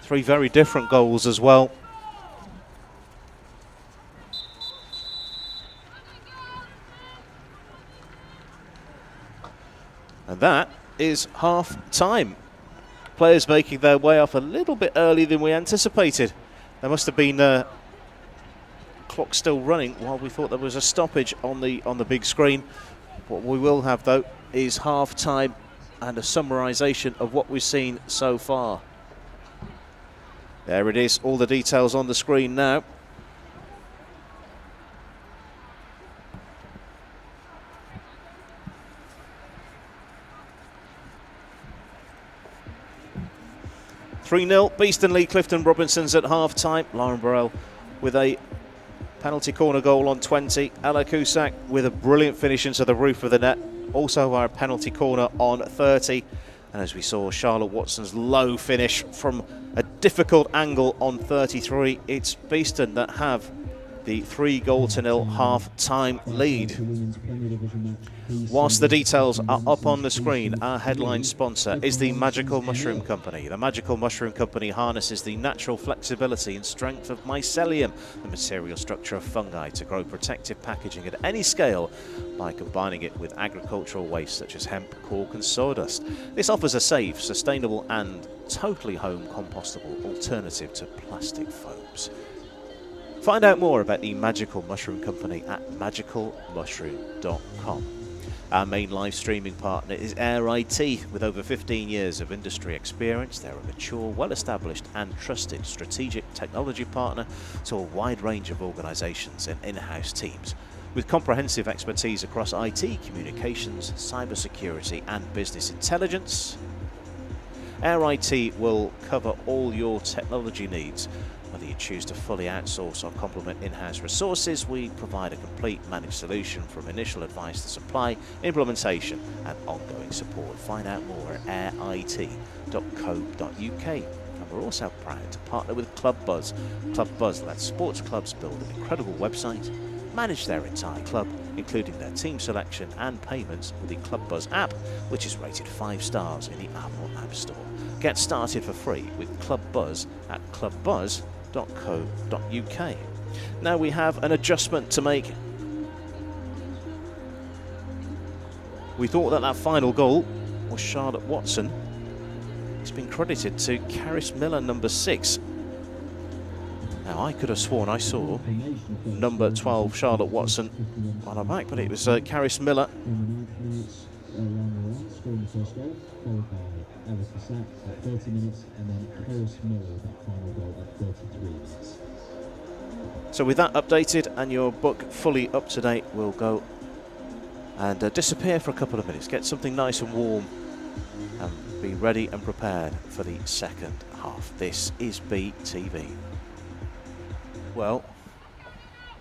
3 very different goals as well. And that is half time. Players making their way off a little bit earlier than we anticipated. There must have been clock still running while we thought there was a stoppage on the big screen. What we will have though is half time and a summarisation of what we've seen so far. There it is, all the details on the screen now. (3-0) Beeston lead Clifton Robinsons at half time. Lauren Burrell with a penalty corner goal on 20. Ella Cusack with a brilliant finish into the roof of the net. Also our penalty corner on 30. And as we saw, Charlotte Watson's low finish from a difficult angle on 33. It's Beeston that have the 3-0 half-time lead. Whilst the details are up on the screen, our headline sponsor is the Magical Mushroom Company. The Magical Mushroom Company harnesses the natural flexibility and strength of mycelium, the material structure of fungi, to grow protective packaging at any scale by combining it with agricultural waste such as hemp, cork and sawdust. This offers a safe, sustainable and totally home compostable alternative to plastic foams. Find out more about the Magical Mushroom Company at magicalmushroom.com. Our main live streaming partner is Air IT. With over 15 years of industry experience, they're a mature, well-established and trusted strategic technology partner to a wide range of organisations and in-house teams. With comprehensive expertise across IT, communications, cybersecurity and business intelligence, Air IT will cover all your technology needs. Whether you choose to fully outsource or complement in-house resources, we provide a complete managed solution from initial advice to supply, implementation and ongoing support. Find out more at airit.co.uk. And we're also proud to partner with Club Buzz. Club Buzz lets sports clubs build an incredible website, manage their entire club, including their team selection and payments with the Club Buzz app, which is rated 5 stars in the Apple App Store. Get started for free with Club Buzz at clubbuzz.co.uk. Now we have an adjustment to make. We thought that final goal was Charlotte Watson. It's been credited to Caris Miller, number 6. Now I could have sworn I saw number 12 Charlotte Watson on her back, but it was Caris Miller. Scoring the first goal, followed by Alistair Sack at 30 minutes, and then Caris Miller with that final goal at 33 minutes. So with that updated and your book fully up to date, we'll go and disappear for a couple of minutes, get something nice and warm and be ready and prepared for the second half. This is BTV. Well,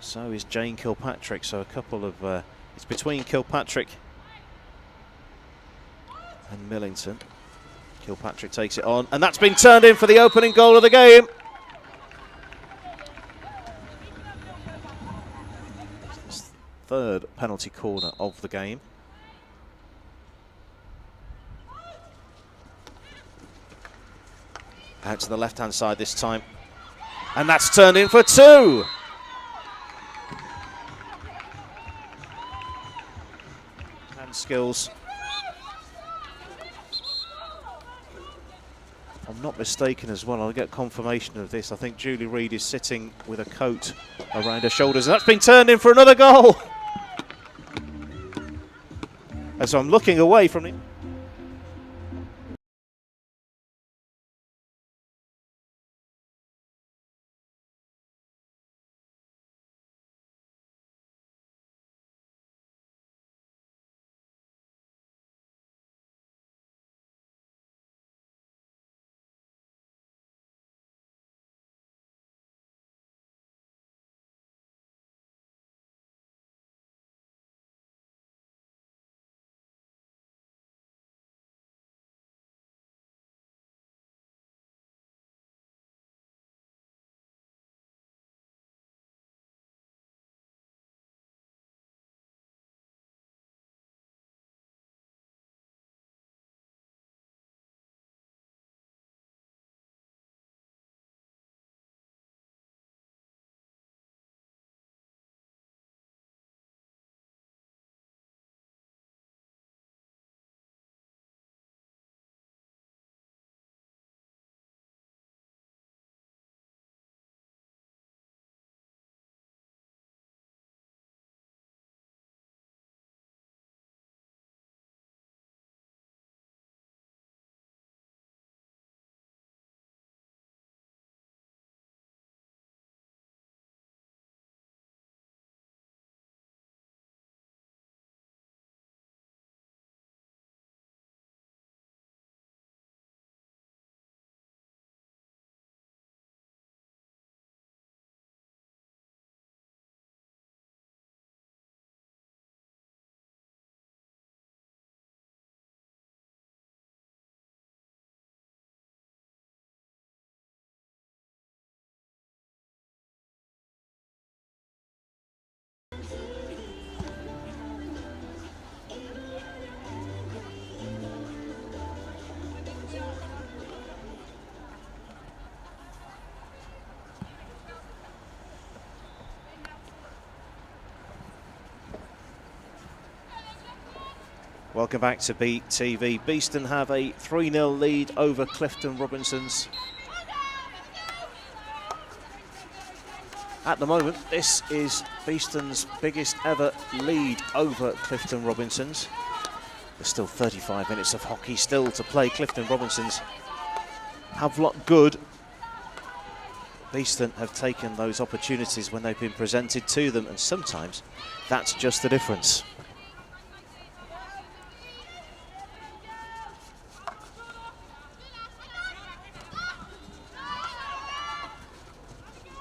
so is Jane Kilpatrick, so a couple of it's between Kilpatrick and Millington. Kilpatrick takes it on, and that's been turned in for the opening goal of the game. It's the third penalty corner of the game. Out to the left-hand side this time, and that's turned in for 2. Hand skills. I'm not mistaken as well, I'll get confirmation of this. I think Julie Reid is sitting with a coat around her shoulders, and that's been turned in for another goal. And so I'm looking away from it. Welcome back to BTV. Beeston have a 3-0 lead over Clifton Robinsons. At the moment, this is Beeston's biggest ever lead over Clifton Robinsons. There's still 35 minutes of hockey still to play. Clifton Robinsons have looked good. Beeston have taken those opportunities when they've been presented to them, and sometimes that's just the difference.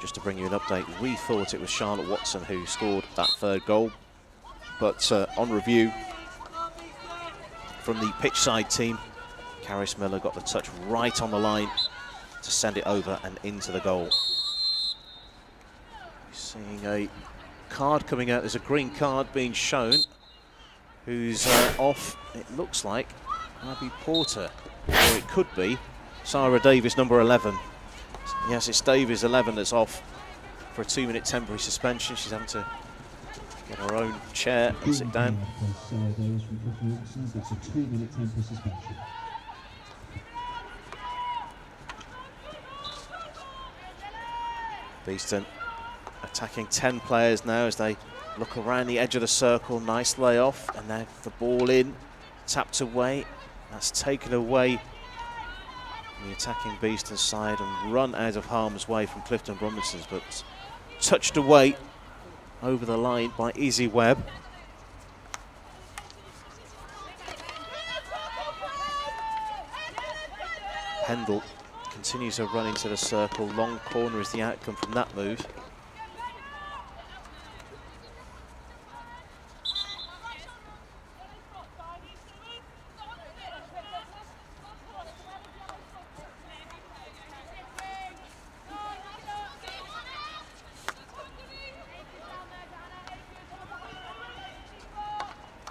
Just to bring you an update, we thought it was Charlotte Watson who scored that third goal, but on review from the pitch side team, Caris Miller got the touch right on the line to send it over and into the goal. Seeing a card coming out, there's a green card being shown. Who's off? It looks like Abby Porter, or it could be Sarah Davis, number 11. Yes, it's Davis, 11, that's off for a 2-minute temporary suspension. She's having to get her own chair and sit down. It's a 2-minute temporary suspension. Beeston attacking 10 players now as they look around the edge of the circle. Nice layoff, and now the ball in, tapped away. That's taken away from the attacking Beeston side and run out of harm's way from Clifton Robinsons, but touched away over the line by Izzy Webb. Pendle continues to run into the circle. Long corner is the outcome from that move.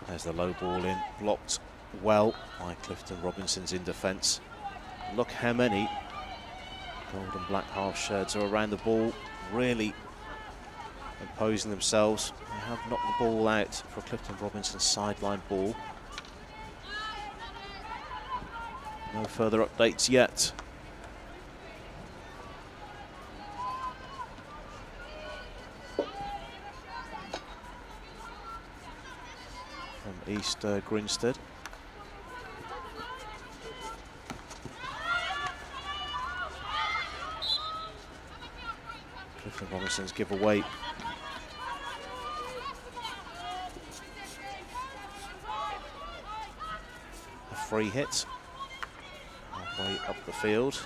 There's the low ball in, blocked well by Clifton Robinsons in defence. Look how many gold and black half shirts are around the ball, really imposing themselves. They have knocked the ball out for Clifton Robinson's sideline ball. No further updates yet. From East Grinstead. Clifton Robinsons give away. A free hit. Halfway up the field.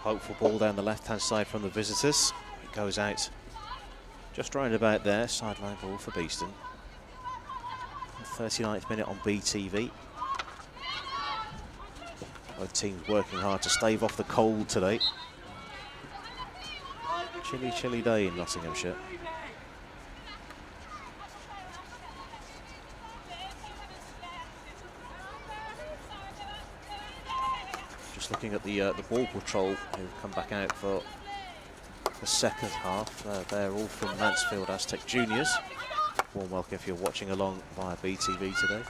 Hopeful ball down the left-hand side from the visitors. It goes out just round about there. Sideline ball for Beeston. 39th minute on BTV. Both teams working hard to stave off the cold today. Chilly, chilly day in Nottinghamshire. Looking at the ball patrol who've come back out for the second half. They're all from Mansfield Aztec Juniors. Warm welcome if you're watching along via BTV today.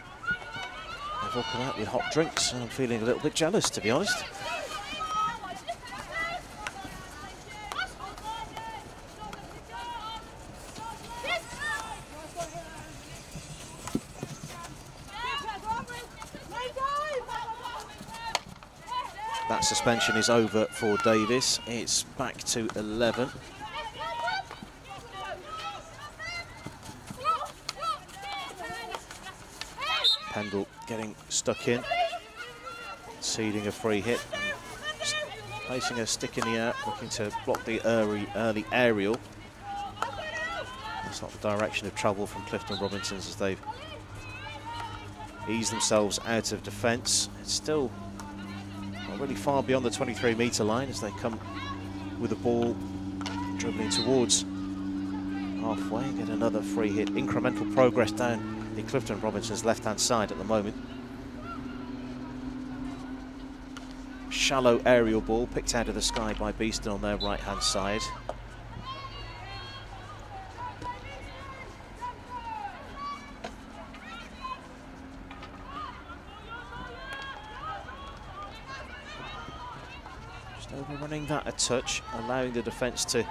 They've all come out with hot drinks, and I'm feeling a little bit jealous, to be honest. That suspension is over for Davis. It's back to 11. Pendle getting stuck in, ceding a free hit, placing a stick in the air, looking to block the early aerial. That's not the direction of travel from Clifton Robinsons as they've eased themselves out of defence. It's still not really far beyond the 23-metre line as they come with the ball dribbling towards halfway and get another free hit. Incremental progress down the Clifton Robinsons' left-hand side at the moment. Shallow aerial ball picked out of the sky by Beeston on their right-hand side. Just overrunning that a touch, allowing the defence to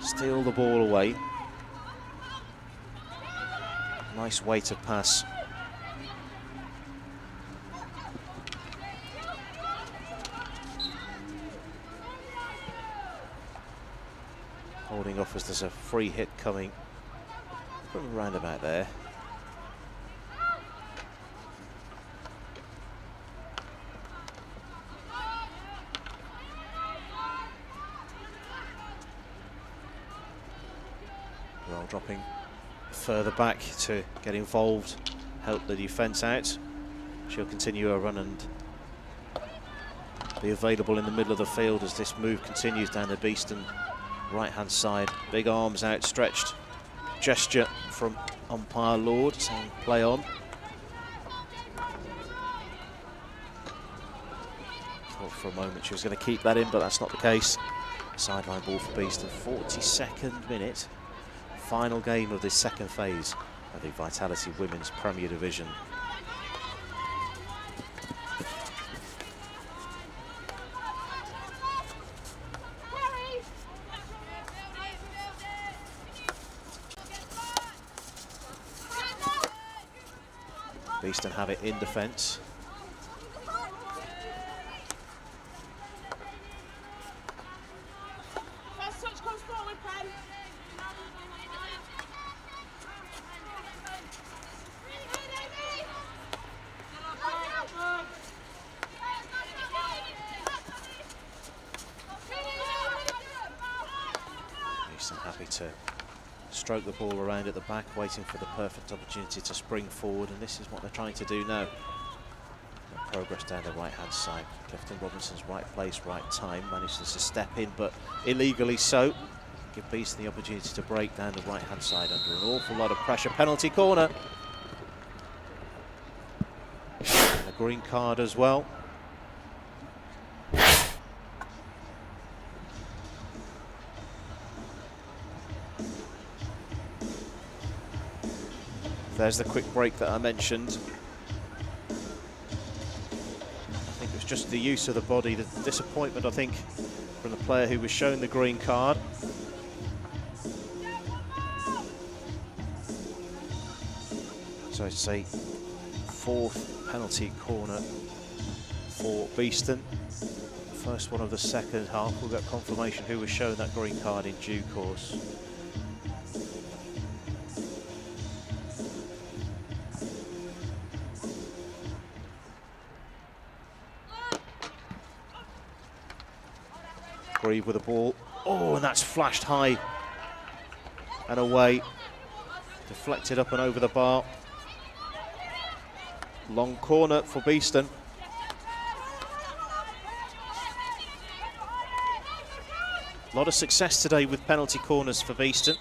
steal the ball away. Nice way to pass. Holding off as there's a free hit coming from around about there. Well, dropping further back to get involved, help the defence out. She'll continue her run and be available in the middle of the field as this move continues down the Beeston right-hand side. Big arms outstretched. Gesture from umpire Lord saying play on. Thought for a moment she was going to keep that in, but that's not the case. Sideline ball for Beeston. 42nd minute. Final game of this second phase of the Vitality Women's Premier Division. Beeston have it in defence. Beeston happy to stroke the ball around at the back, waiting for the perfect opportunity to spring forward, and this is what they're trying to do now. Progress down the right-hand side. Clifton Robinson's right place, right time. Manages to step in, but illegally so. Give Beeston the opportunity to break down the right-hand side under an awful lot of pressure. Penalty corner. And a green card as well. There's the quick break that I mentioned. I think it was just the use of the body, the disappointment, I think, from the player who was shown the green card. So I'd say fourth penalty corner for Beeston. First one of the second half. We'll get confirmation who was shown that green card in due course. Grieve with the ball. Oh, and that's flashed high and away. Deflected up and over the bar. Long corner for Beeston. A lot of success today with penalty corners for Beeston.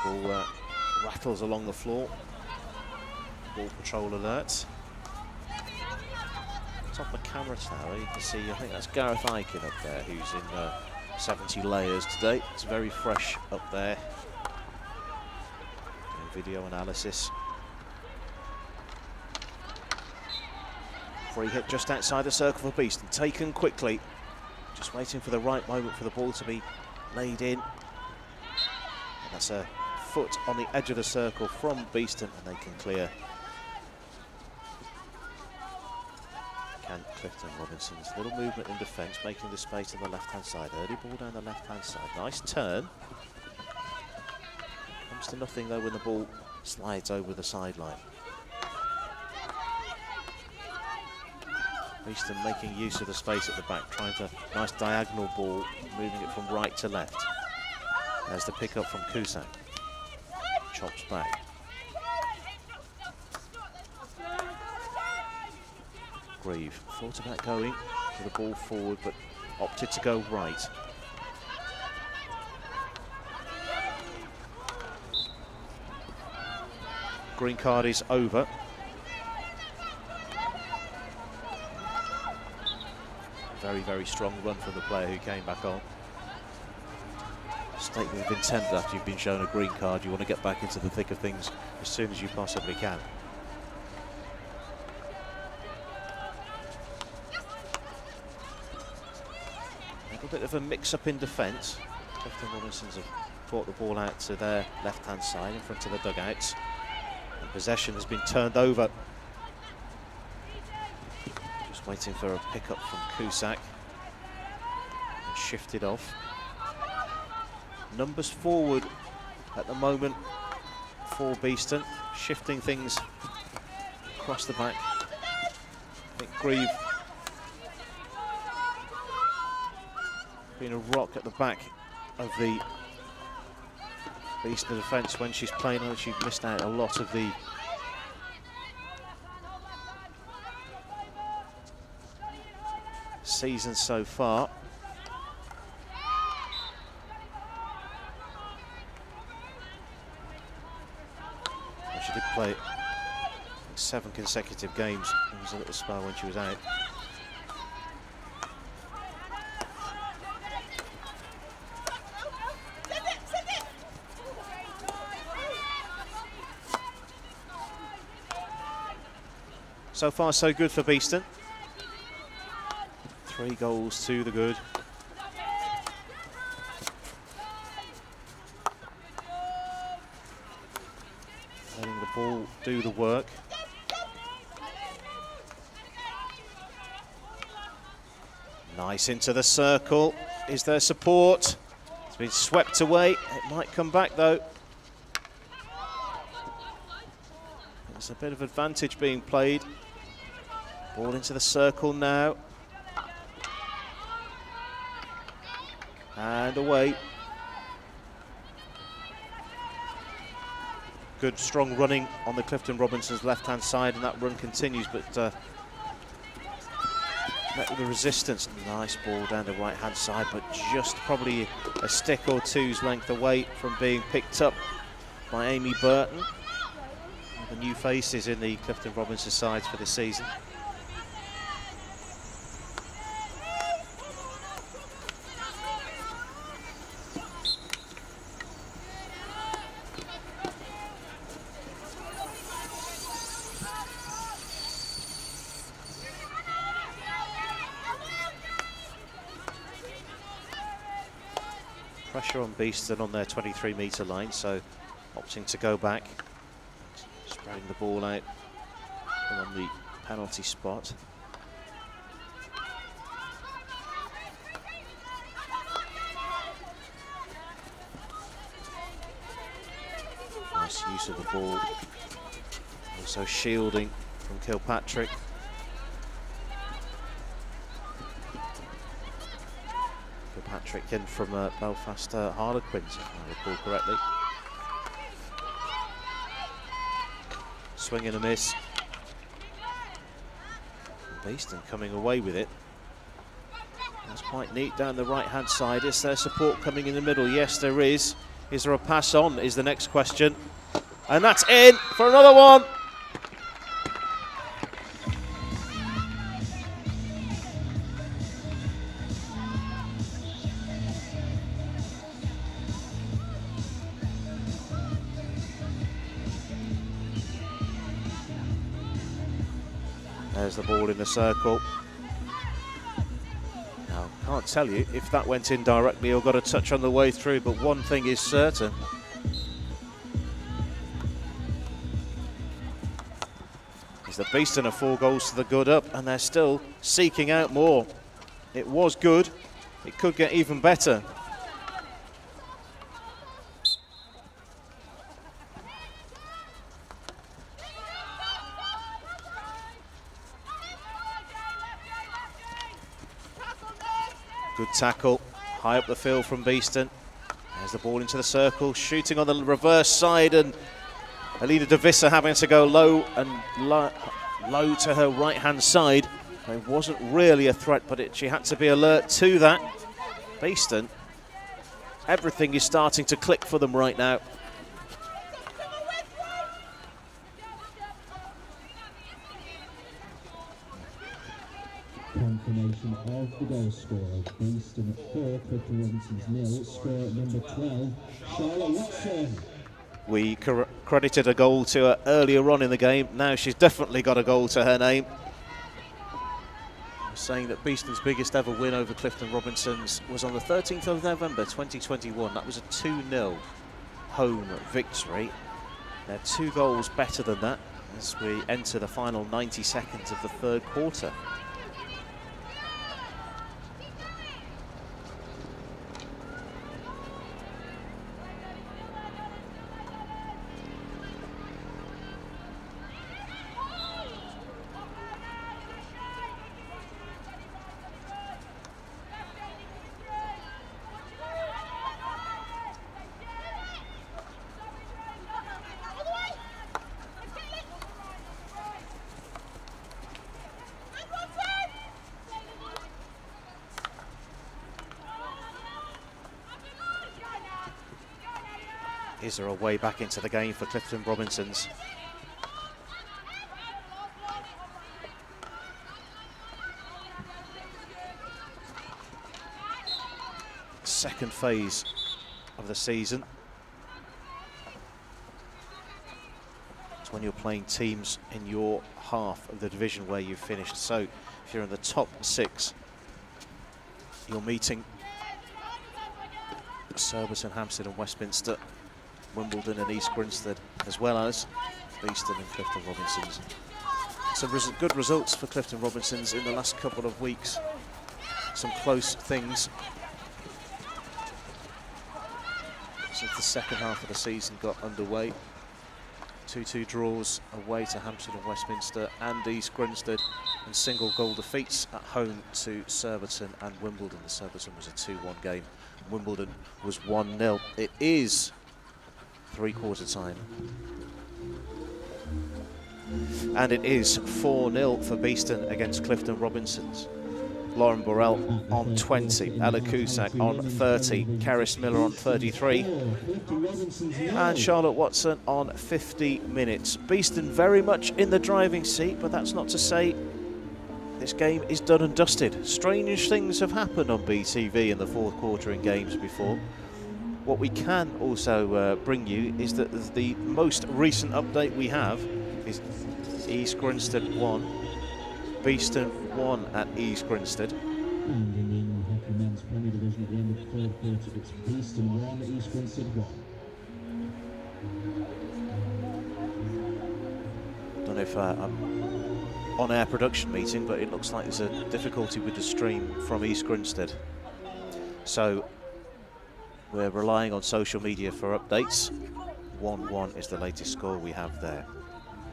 Ball rattles along the floor. Ball patrol alert. Top of camera tower, you can see, I think that's Gareth Aiken up there, who's in 70 layers today. It's very fresh up there. Doing video analysis. Free hit just outside the circle for Beeston, taken quickly. Just waiting for the right moment for the ball to be laid in. And that's a foot on the edge of the circle from Beeston, and they can clear. Can Clifton. Robinson's little movement in defence, making the space on the left-hand side. Early ball down the left-hand side. Nice turn. Comes to nothing though when the ball slides over the sideline. Beeston making use of the space at the back, trying to nice diagonal ball, moving it from right to left. There's the pick up from Cusack. Chops back. Grieve thought about going for the ball forward, but opted to go right. Green card is over. Very, very strong run from the player who came back on. Statement of intent after you've been shown a green card, you want to get back into the thick of things as soon as you possibly can. A little bit of a mix-up in defence. Clifton Robinsons have brought the ball out to their left-hand side in front of the dugouts. And possession has been turned over. Just waiting for a pick-up from Cusack. And shifted off. Numbers forward at the moment for Beeston, shifting things across the back. I think Grieve being a rock at the back of the Beeston defence when she's playing on. She's missed out a lot of the season so far. She did play 7 consecutive games. There was a little spell when she was out. So far, so good for Beeston. 3 goals to the good. Letting the ball do the work. Nice into the circle. Is there support? It's been swept away. It might come back though. There's a bit of advantage being played. Ball into the circle now. And away. Good strong running on the Clifton Robinsons left-hand side, and that run continues, but met with the resistance. Nice ball down the right-hand side, but just probably a stick or two's length away from being picked up by Amy Burton. The new faces in the Clifton Robinsons sides for this season. Pressure on Beeston on their 23-metre line, so opting to go back, spreading the ball out on the penalty spot. Nice use of the ball, also shielding from Kilpatrick. Kilpatrick in from Belfast Harlequins, if I recall correctly. Swing and a miss. Beeston coming away with it. That's quite neat down the right-hand side. Is there support coming in the middle? Yes, there is. Is there a pass on is the next question. And that's in for another one. There's the ball in the circle. Now, can't tell you if that went in directly or got a touch on the way through, but one thing is certain. is that Beeston are 4 goals to the good up, and they're still seeking out more. It was good. It could get even better. Good tackle, high up the field from Beeston. There's the ball into the circle, shooting on the reverse side, and Alina de Visser having to go low and low to her right-hand side. It wasn't really a threat, but she had to be alert to that. Beeston, everything is starting to click for them right now. Confirmation of the goal scorer. Beeston at 4, Clifton Robinson's 0. Score at number 12, Charlotte Watson. We credited a goal to her earlier on in the game. Now she's definitely got a goal to her name. Saying that Beeston's biggest ever win over Clifton Robinson's was on the 13th of November 2021. That was a 2-0 home victory. They're 2 goals better than that as we enter the final 90 seconds of the 3rd quarter. Is there a way back into the game for Clifton Robinsons? Second phase of the season. It's when you're playing teams in your half of the division where you've finished. So if you're in the top 6, you're meeting Surbiton, Hampstead and Westminster, Wimbledon and East Grinstead, as well as Beeston and Clifton Robinsons. Some good results for Clifton Robinsons in the last couple of weeks. Some close things since the second half of the season got underway. 2-2 draws away to Hampstead and Westminster and East Grinstead, and single goal defeats at home to Surbiton and Wimbledon. The Surbiton was a 2-1 game. Wimbledon was 1-0. It is 3/4 time. And it is 4-0 for Beeston against Clifton Robinsons. Lauren Burrell on 20, Ella Cusack on 30, Karis Miller on 33, and Charlotte Watson on 50 minutes. Beeston very much in the driving seat, but that's not to say this game is done and dusted. Strange things have happened on BTV in the 4th quarter in games before. What we can also bring you is that the most recent update we have is East Grinstead 1, Beeston 1 at East Grinstead. And in the England Hockey Men's Premier Division at the end of the 3rd quarter, it's Beeston 1, East Grinstead 1. Don't know if I'm on-air production meeting, but it looks like there's a difficulty with the stream from East Grinstead. So we're relying on social media for updates. 1-1 is the latest score we have there.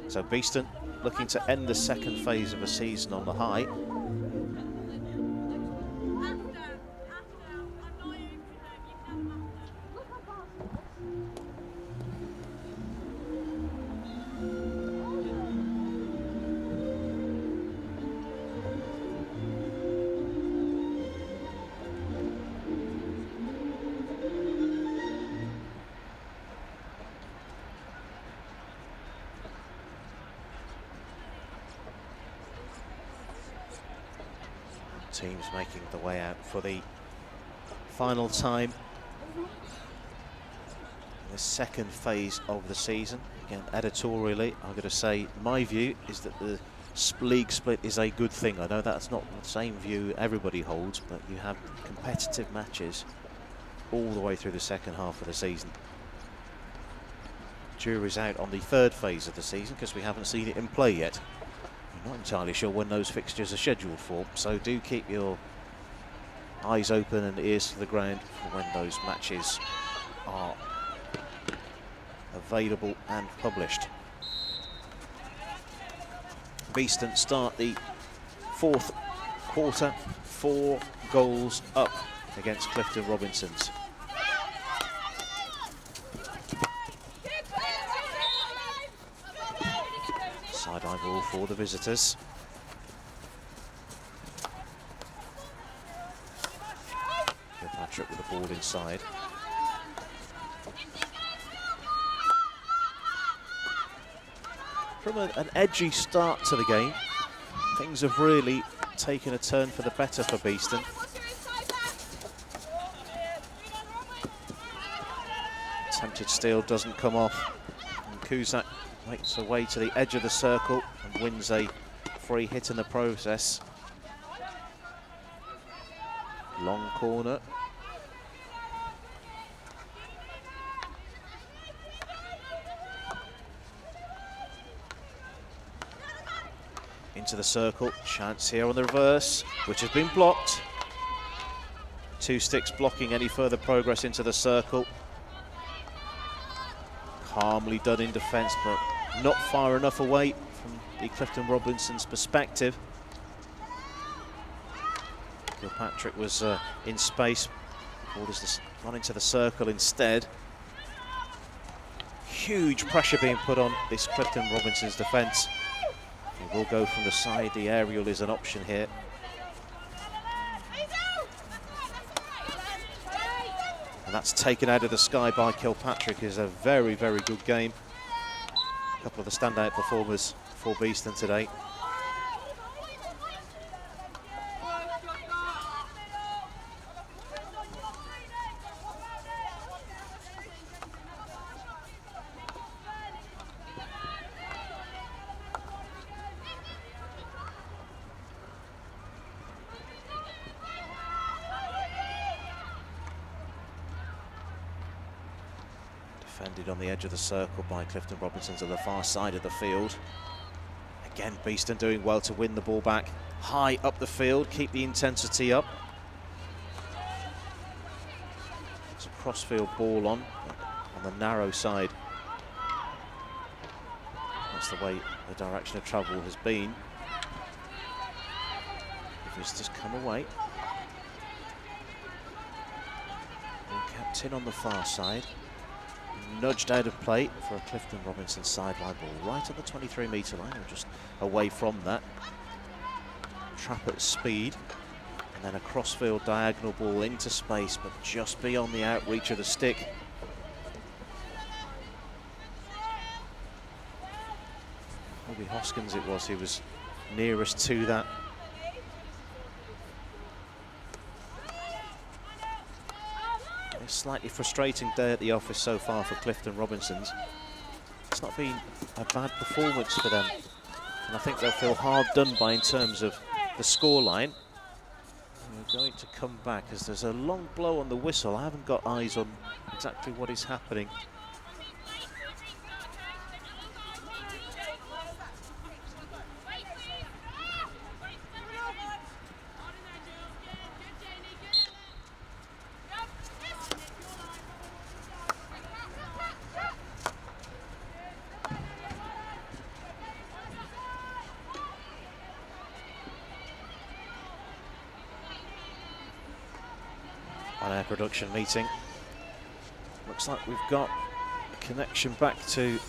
So Beeston looking to end the second phase of the season on the high. Teams making the way out for the final time in the second phase of the season. Again, editorially, I'm going to say my view is that the league split is a good thing. I know that's not the same view everybody holds, but you have competitive matches all the way through the second half of the season. Jury's out on the 3rd phase of the season because we haven't seen it in play yet. I'm not entirely sure when those fixtures are scheduled for, so do keep your eyes open and ears to the ground for when those matches are available and published. Beeston start the fourth quarter, 4 goals up against Clifton Robinsons. Sideline ball for the visitors. Patrick with the ball inside. From an edgy start to the game, things have really taken a turn for the better for Beeston. Attempted steal doesn't come off, and Cusack makes her way to the edge of the circle and wins a free hit in the process. Long corner. Into the circle, chance here on the reverse, which has been blocked. 2 sticks blocking any further progress into the circle. Calmly done in defence, but not far enough away from the Clifton Robinsons' perspective. Kilpatrick was in space, orders this run into the circle instead. Huge pressure being put on this Clifton Robinsons' defence. He will go from the side, the aerial is an option here. And that's taken out of the sky by Kilpatrick. Is a very, very good game. A couple of the standout performers for Beeston today. Defended on the edge of the circle by Clifton Robinsons on the far side of the field. Again, Beeston doing well to win the ball back. High up the field, keep the intensity up. It's a cross-field ball on the narrow side. That's the way the direction of travel has been. The visitors come away. Ball kept in on the far side. Nudged out of play for a Clifton Robinson sideline ball right at the 23-metre line, or just away from that. Trap at speed, and then a crossfield diagonal ball into space, but just beyond the outreach of the stick. Maybe Hoskins it was, he was nearest to that. A slightly frustrating day at the office so far for Clifton Robinsons. It's not been a bad performance for them, and I think they'll feel hard done by in terms of the scoreline. We're going to come back as there's a long blow on the whistle. I haven't got eyes on exactly what is happening. On our production meeting, looks like we've got a connection back to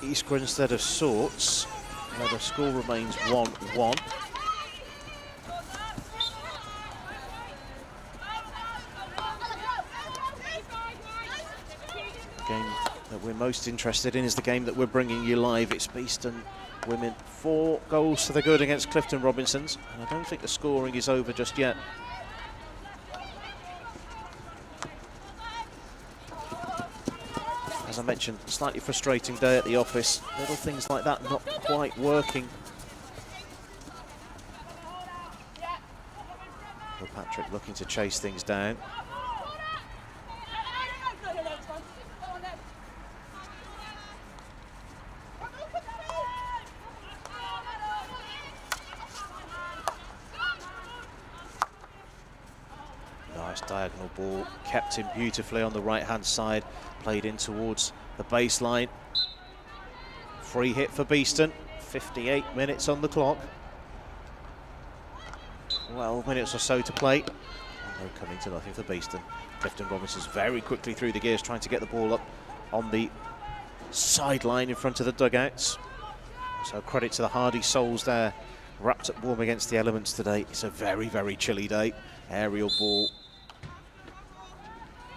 East Grinstead of sorts, where the score remains 1-1. The game that we're most interested in is the game that we're bringing you live. It's Beeston women 4 goals to the good against Clifton Robinsons, and I don't think the scoring is over just yet. As I mentioned, slightly frustrating day at the office. Little things like that not quite working. Patrick looking to chase things down. Diagonal ball kept in beautifully on the right-hand side, played in towards the baseline. Free hit for Beeston, 58 minutes on the clock. 12 minutes or so to play. No coming to nothing for Beeston. Clifton Robinson's very quickly through the gears, trying to get the ball up on the sideline in front of the dugouts. So credit to the hardy souls there, wrapped up warm against the elements today. It's a very, very chilly day. Aerial ball.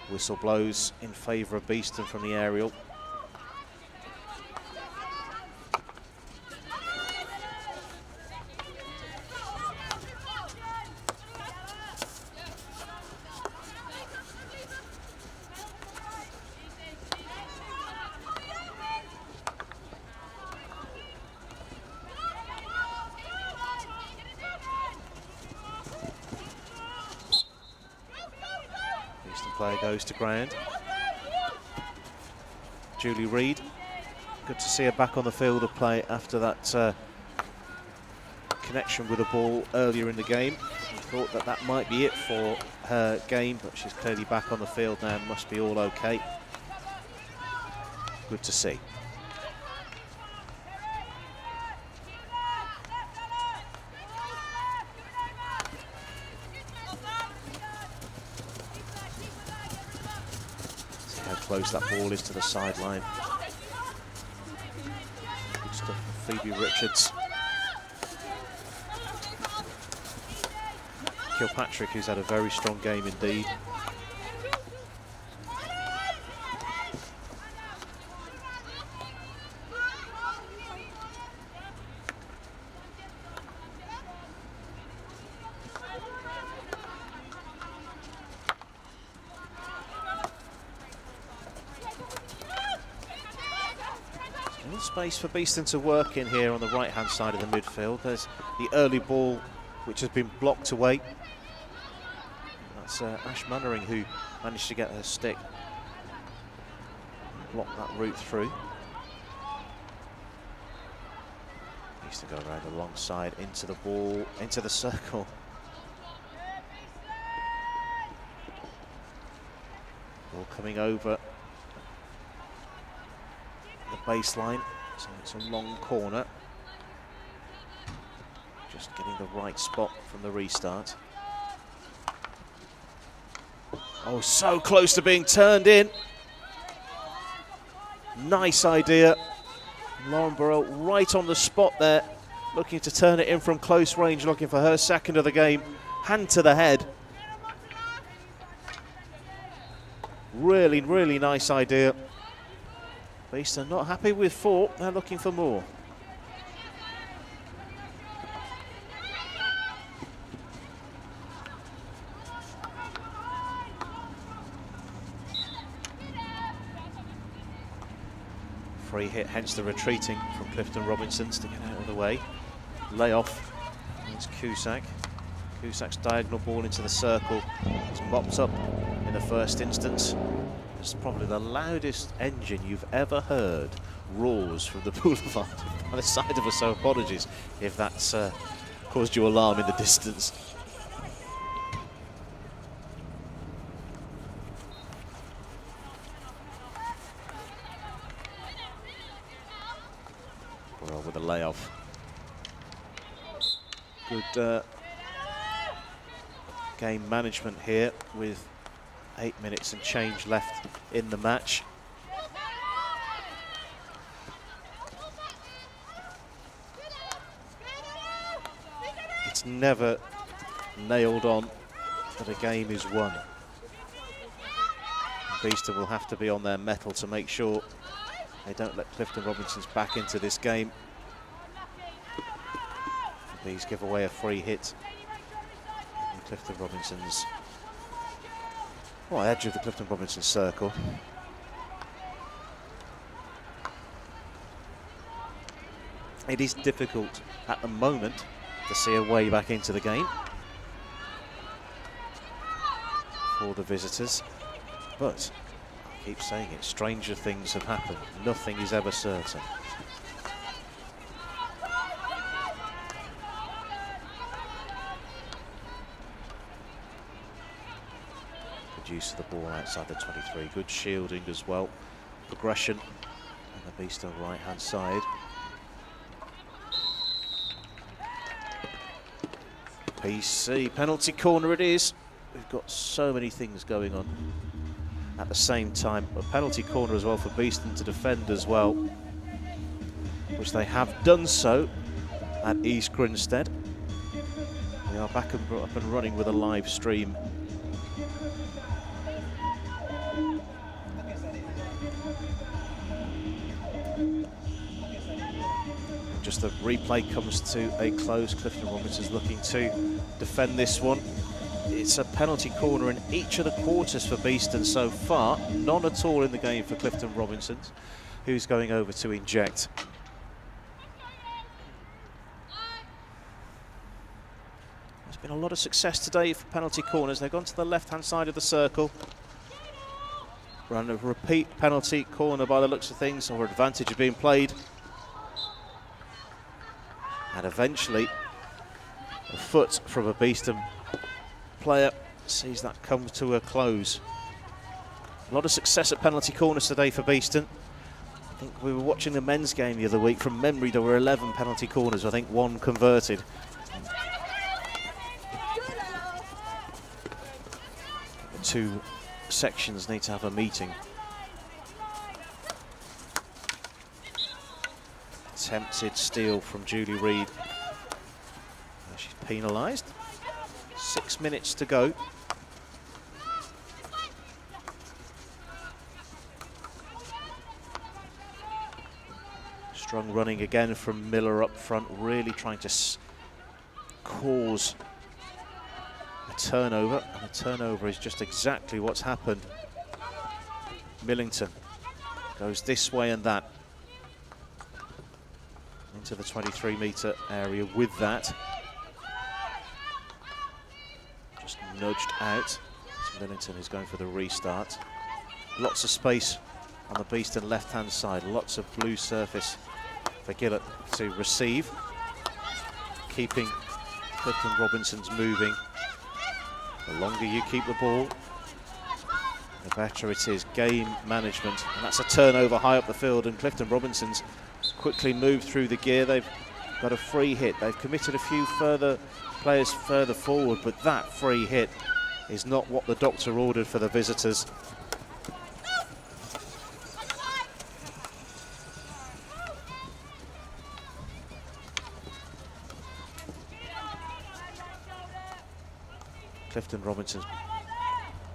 Whistle blows in favour of Beeston from the aerial. Player goes to ground. Julie Reid, good to see her back on the field of play after that connection with the ball earlier in the game. We thought that that might be it for her game, but she's clearly back on the field now and must be all okay. Good to see. Close that ball is to the sideline. Good stuff from Phoebe Richards. Kilpatrick, who's had a very strong game indeed. Space for Beeston to work in here on the right-hand side of the midfield. There's the early ball, which has been blocked away. That's Ash Mannering who managed to get her stick, block that route through. Beeston go around alongside into the ball, into the circle. Ball coming over the baseline. So it's a long corner. Just getting the right spot from the restart. Oh, so close to being turned in. Nice idea. Lauren Burrell right on the spot there, looking to turn it in from close range, looking for her second of the game. Hand to the head. Really, really nice idea. Beeston not happy with 4, they're looking for more. Free hit, hence the retreating from Clifton Robinsons to get out of the way. Lay off, it's Cusack. Cusack's diagonal ball into the circle. It's mopped up in the first instance. It's probably the loudest engine you've ever heard roars from the boulevard by the side of us, so apologies if that's caused you alarm in the distance. Well, with a layoff. Good game management here with 8 minutes and change left in the match. It's never nailed on that a game is won. Beeston will have to be on their mettle to make sure they don't let Clifton Robinsons back into this game. The Bees give away a free hit. And Clifton Robinsons, edge of the Clifton Robinson circle. It is difficult at the moment to see a way back into the game for the visitors, but I keep saying it, stranger things have happened. Nothing is ever certain. good use of the ball outside the 23. Good shielding as well. Progression on the Beeston right-hand side. PC, penalty corner it is. We've got so many things going on at the same time. A penalty corner as well for Beeston to defend as well, which they have done so at East Grinstead. We are back and up and running with a live stream. Just the replay comes to a close. Clifton Robinson's looking to defend this one. It's a penalty corner in each of the quarters for Beeston so far. None at all in the game for Clifton Robinson, who's going over to inject. There's been a lot of success today for penalty corners. They've gone to the left-hand side of the circle. Run a repeat penalty corner by the looks of things, or advantage of being played. And eventually, a foot from a Beeston player sees that come to a close. A lot of success at penalty corners today for Beeston. I think we were watching the men's game the other week. From memory, there were 11 penalty corners. I think 1 converted. The 2 sections need to have a meeting. Attempted steal from Julie Reid. She's penalised. 6 minutes to go. Strong running again from Miller up front, really trying to cause a turnover, and a turnover is just exactly what's happened. Millington goes this way and that into the 23-metre area with that. Just nudged out. It's Millington who's going for the restart. Lots of space on the Beeston left-hand side. Lots of blue surface for Gillett to receive. Keeping Clifton Robinson's moving. The longer you keep the ball, the better it is. Game management. And that's a turnover high up the field, and Clifton Robinson's quickly moved through the gear. They've got a free hit. They've committed a few players further forward, but that free hit is not what the doctor ordered for the visitors. Clifton Robinson's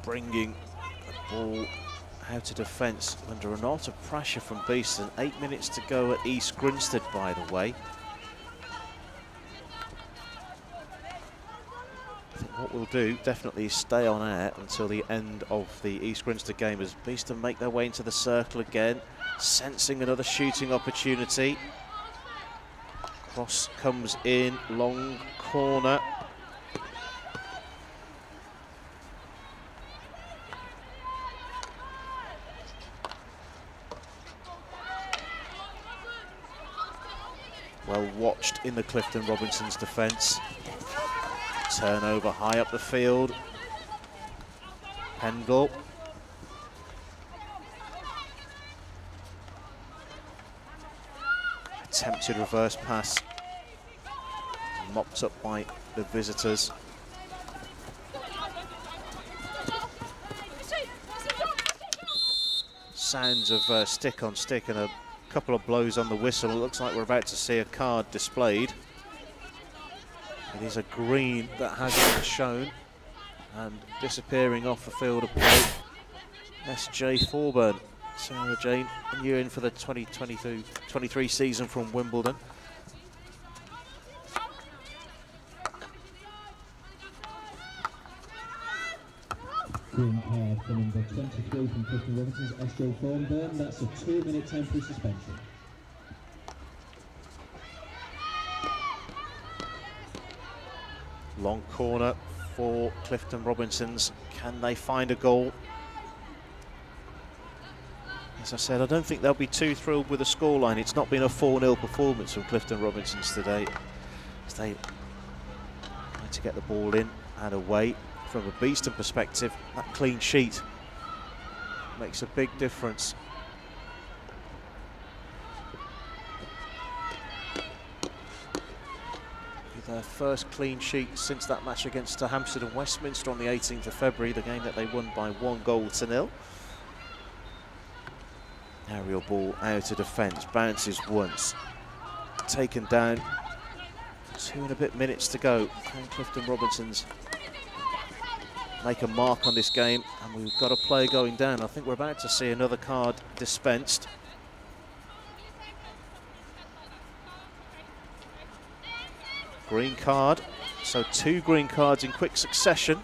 bringing the ball out of defence under a lot of pressure from Beeston. 8 minutes to go at East Grinstead, by the way. I think what we'll do definitely is stay on air until the end of the East Grinstead game as Beeston make their way into the circle again, sensing another shooting opportunity. Cross comes in, long corner. Well watched in the Clifton Robinson's defence. Turnover high up the field. Pendle. Attempted reverse pass. Mopped up by the visitors. Sounds of stick on stick and a couple of blows on the whistle. It looks like we're about to see a card displayed. It is a green that has been shown, and disappearing off the field of play, S.J. Thorburn. Sarah Jane, you're in for the 2022-23 season from Wimbledon. Green card for number 23 from Clifton Robinson's S.J. Thorburn. That's a 2-minute temporary suspension. Long corner for Clifton Robinson's. Can they find a goal? As I said, I don't think they'll be too thrilled with the scoreline. It's not been a 4-0 performance from Clifton Robinson's today. As they try to get the ball in and away. from a Beeston perspective, that clean sheet makes a big difference. Their first clean sheet since that match against Hampstead and Westminster on the 18th of February, the game that they won by 1-0. Aerial ball out of defence, bounces once, taken down. 2 and a bit minutes to go. Can Clifton Robinsons make a mark on this game? And we've got a player going down. I think we're about to see another card dispensed. Green card, so 2 green cards in quick succession.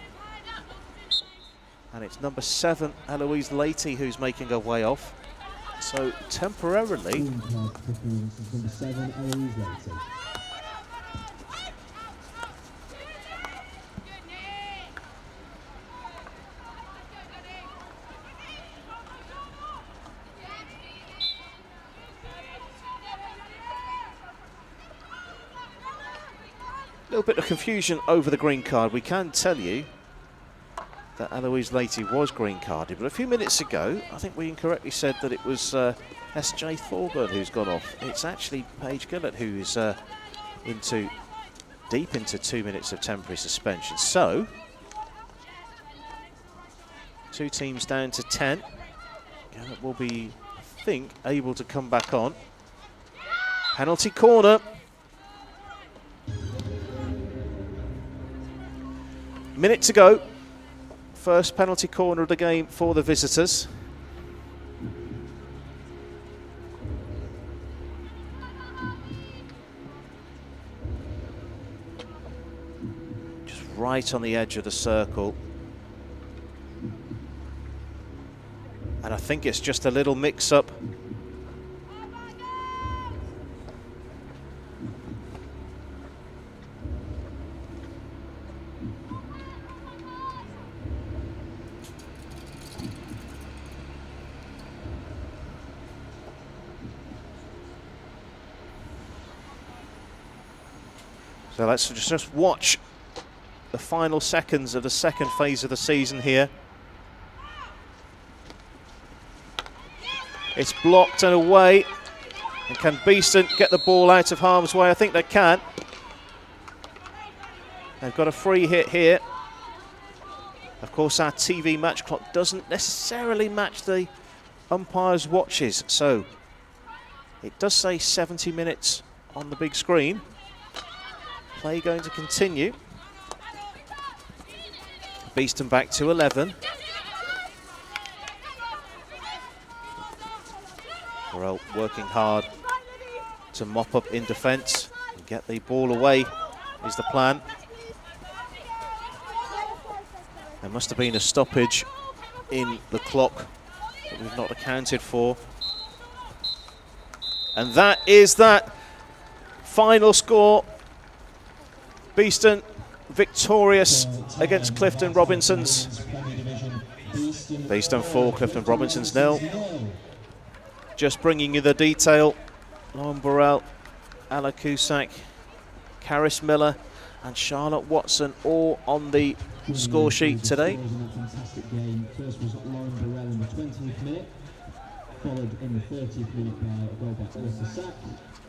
And it's number 7, Eloise Latey, who's making her way off. So temporarily... Green card for number 7, Eloise Latey. A little bit of confusion over the green card. We can tell you that Eloise Latey was green carded, but a few minutes ago, I think we incorrectly said that it was S.J. Thorburn who's gone off. It's actually Paige Gillett who is deep into 2 minutes of temporary suspension. So, 2 teams down to 10. Gillett will be, I think, able to come back on. Penalty corner. Minute to go. First penalty corner of the game for the visitors. Just right on the edge of the circle. And I think it's just a little mix-up. So let's just watch the final seconds of the second phase of the season here. It's blocked and away. And can Beeston get the ball out of harm's way? I think they can. They've got a free hit here. Of course, our TV match clock doesn't necessarily match the umpire's watches. So it does say 70 minutes on the big screen. Play going to continue. Beeston back to 11. Burrell working hard to mop up in defence and get the ball away is the plan. There must have been a stoppage in the clock that we've not accounted for. And that is that. Final score. Beeston victorious against Clifton Robinsons. Beeston 4, Clifton Robinsons 0. Just bringing you the detail. Lauren Burrell, Ella Cusack, Caris Miller and Charlotte Watson all on the score sheet today. Fantastic game. First was Lauren Burrell in the 20th minute, followed in the 30th minute by a goal by Alyssa Sack.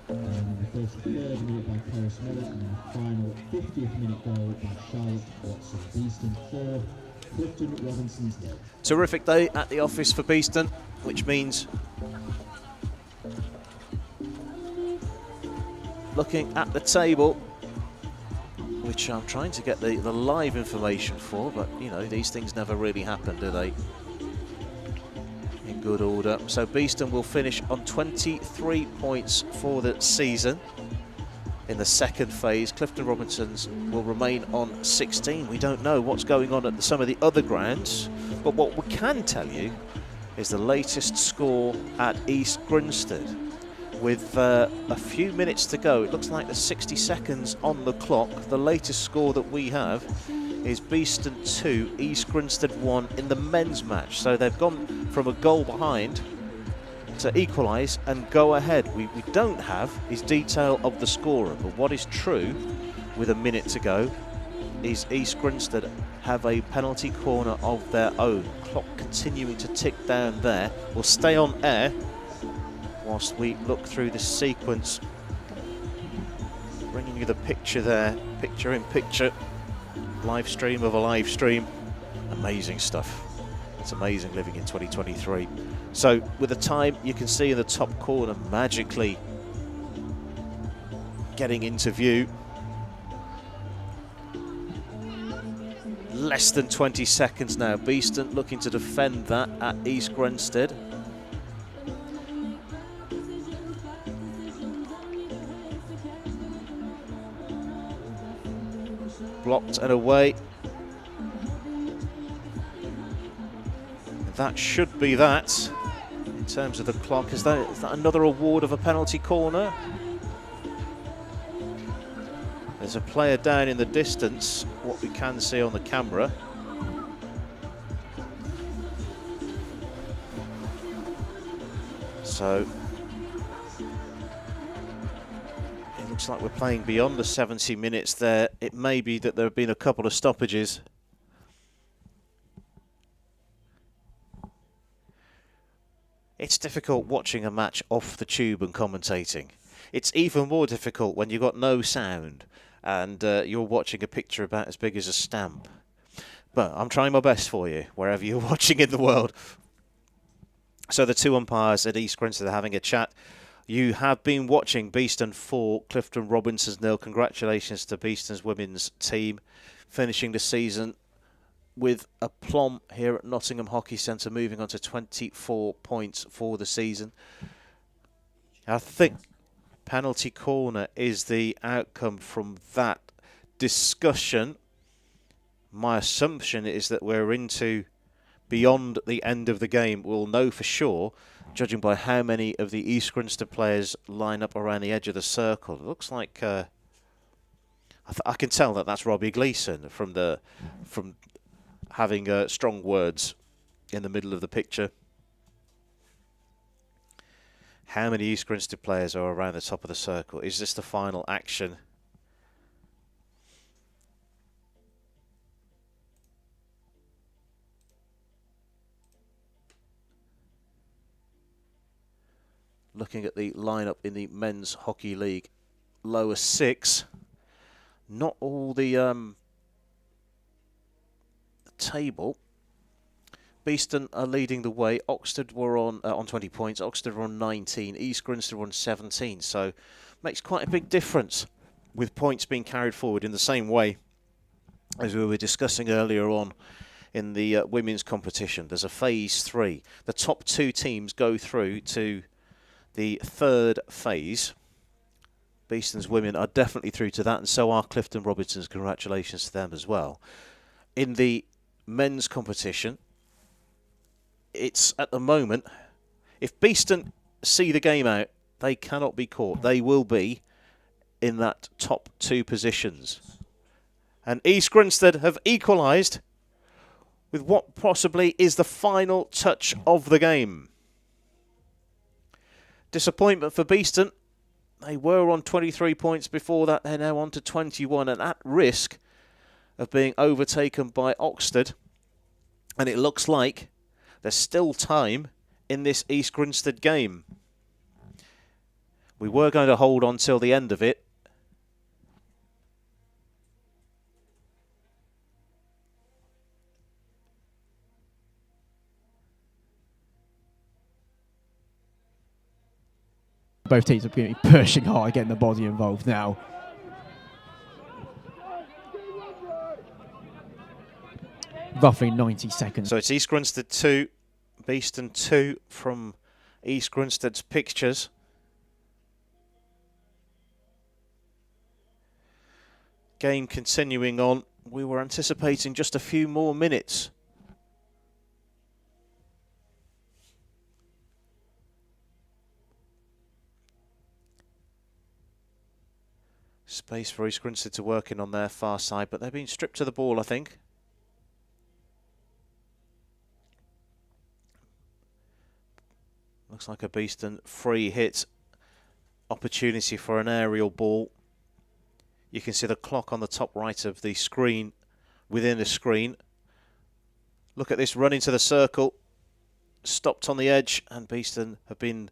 In the first 3rd minute by Caris Miller, and then the final 50th minute goal by Charlotte Watson. Beeston 4, Clifton Robinsons 0. Terrific day at the office for Beeston, which means looking at the table, which I'm trying to get the live information for, but you know, these things never really happen, do they? In good order. So Beeston will finish on 23 points for the season in the second phase. Clifton Robinsons will remain on 16. We don't know what's going on at some of the other grounds, but what we can tell you is the latest score at East Grinstead. With a few minutes to go, it looks like there's 60 seconds on the clock. The latest score that we have is Beeston 2, East Grinstead 1 in the men's match. So they've gone from a goal behind to equalise and go ahead. We don't have his detail of the scorer, but what is true with a minute to go is East Grinstead have a penalty corner of their own. Clock continuing to tick down there. We'll stay on air whilst we look through this sequence. Bringing you the picture there, picture in picture. Live stream of a live stream. Amazing stuff. It's amazing living in 2023. So with the time, you can see in the top corner magically getting into view. Less than 20 seconds now. Beeston looking to defend that at East Grinstead. Blocked and away. That should be that in terms of the clock. Is that another award of a penalty corner? There's a player down in the distance, what we can see on the camera. So it looks like we're playing beyond the 70 minutes there. It may be that there have been a couple of stoppages. It's difficult watching a match off the tube and commentating. It's even more difficult when you've got no sound and you're watching a picture about as big as a stamp. But I'm trying my best for you, wherever you're watching in the world. So the two umpires at East Grinstead are having a chat. You have been watching Beeston 4, Clifton Robinsons 0. Congratulations to Beeston's women's team, finishing the season with aplomb here at Nottingham Hockey Centre, moving on to 24 points for the season. I think penalty corner is the outcome from that discussion. My assumption is that we're into beyond the end of the game. We'll know for sure, judging by how many of the East Grinstead players line up around the edge of the circle. It looks like I can tell that that's Robbie Gleeson from having strong words in the middle of the picture. How many East Grinstead players are around the top of the circle? Is this the final action? Looking at the lineup in the Men's Hockey League, lower six. Not all the table. Beeston are leading the way. Oxford were on 20 points. Oxford were on 19. East Grinstead were on 17. So makes quite a big difference with points being carried forward in the same way as we were discussing earlier on in the women's competition. There's a phase 3. The top 2 teams go through to the 3rd phase. Beeston's women are definitely through to that, and so are Clifton Robinsons. Congratulations to them as well. In the men's competition, it's at the moment, if Beeston see the game out, they cannot be caught. They will be in that top 2 positions. And East Grinstead have equalised with what possibly is the final touch of the game. Disappointment for Beeston. They were on 23 points before that. They're now on to 21 and at risk of being overtaken by Oxford. And it looks like there's still time in this East Grinstead game. We were going to hold on till the end of it. Both teams are going to be pushing hard, getting the body involved now. Roughly 90 seconds. So it's East Grinstead 2, Beeston 2 from East Grinstead's pictures. Game continuing on. We were anticipating just a few more minutes. Space for East Grinstead to work in on their far side, but they've been stripped to the ball, I think. Looks like a Beeston free hit opportunity for an aerial ball. You can see the clock on the top right of the screen, within the screen. Look at this run into the circle. Stopped on the edge, and Beeston have been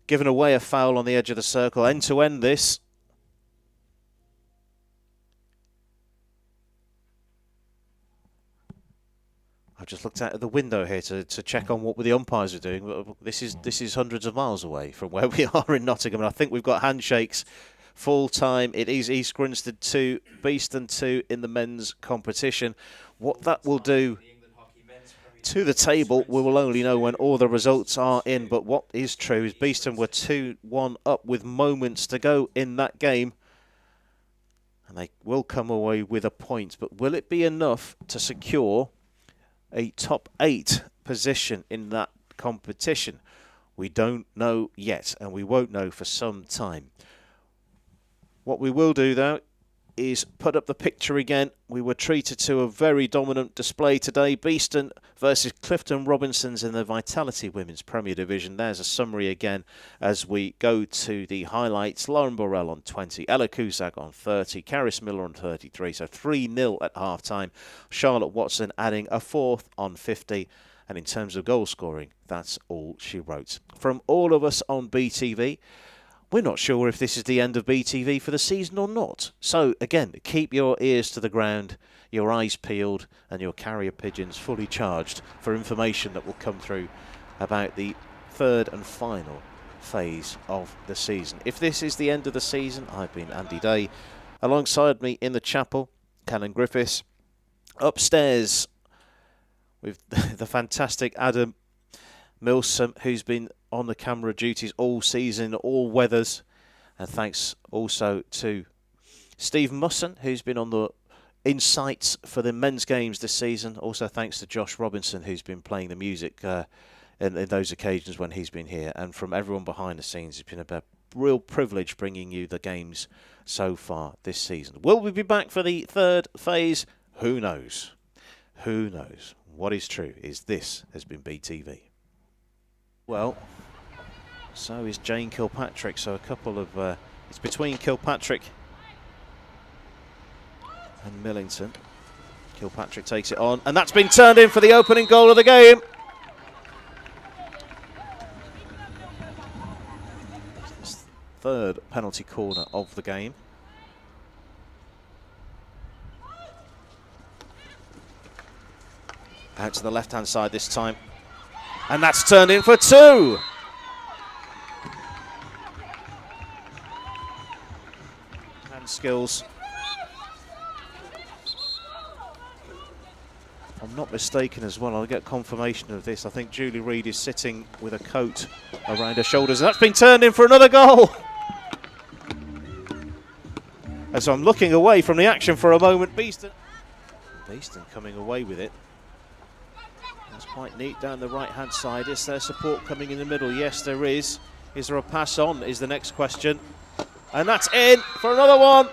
given away a foul on the edge of the circle. End to end this. I've just looked out of the window here to check on what the umpires are doing. This is hundreds of miles away from where we are in Nottingham, and I think we've got handshakes full time. It is East Grinstead 2, Beeston 2 in the men's competition. What that will do to the table, we will only know when all the results are in. But what is true is Beeston were 2-1 up with moments to go in that game, and they will come away with a point. But will it be enough to secure a top 8 position in that competition? We don't know yet, and we won't know for some time. What we will do, though, is put up the picture again. We were treated to a very dominant display today. Beeston versus Clifton Robinsons in the Vitality Women's Premier Division. There's a summary again as we go to the highlights. Lauren Burrell on 20, Ella Cusack on 30, Caris Miller on 33, so 3-0 at half-time. Charlotte Watson adding a fourth on 50. And in terms of goal scoring, that's all she wrote. From all of us on BTV, we're not sure if this is the end of BTV for the season or not. So, again, keep your ears to the ground, your eyes peeled, and your carrier pigeons fully charged for information that will come through about the third and final phase of the season. If this is the end of the season, I've been Andy Day. Alongside me in the chapel, Callan Griffiths. Upstairs with the fantastic Adam Milsom, who's been on the camera duties all season, all weathers. And thanks also to Steve Musson, who's been on the insights for the men's games this season. Also thanks to Josh Robinson, who's been playing the music in those occasions when he's been here. And from everyone behind the scenes, it's been a real privilege bringing you the games so far this season. Will we be back for the third phase? Who knows? Who knows? What is true is this has been BTV. Well, so is Jane Kilpatrick. So a couple of... it's between Kilpatrick and Millington. Kilpatrick takes it on, and that's been turned in for the opening goal of the game. It's the third penalty corner of the game. Out to the left-hand side this time. And that's turned in for 2. Hand skills. If I'm not mistaken as well, I'll get confirmation of this. I think Julie Reid is sitting with a coat around her shoulders. And that's been turned in for another goal. And so I'm looking away from the action for a moment. Beeston coming away with it. That's quite neat down the right-hand side. Is there support coming in the middle? Yes, there is. Is there a pass on is the next question. And that's in for another one.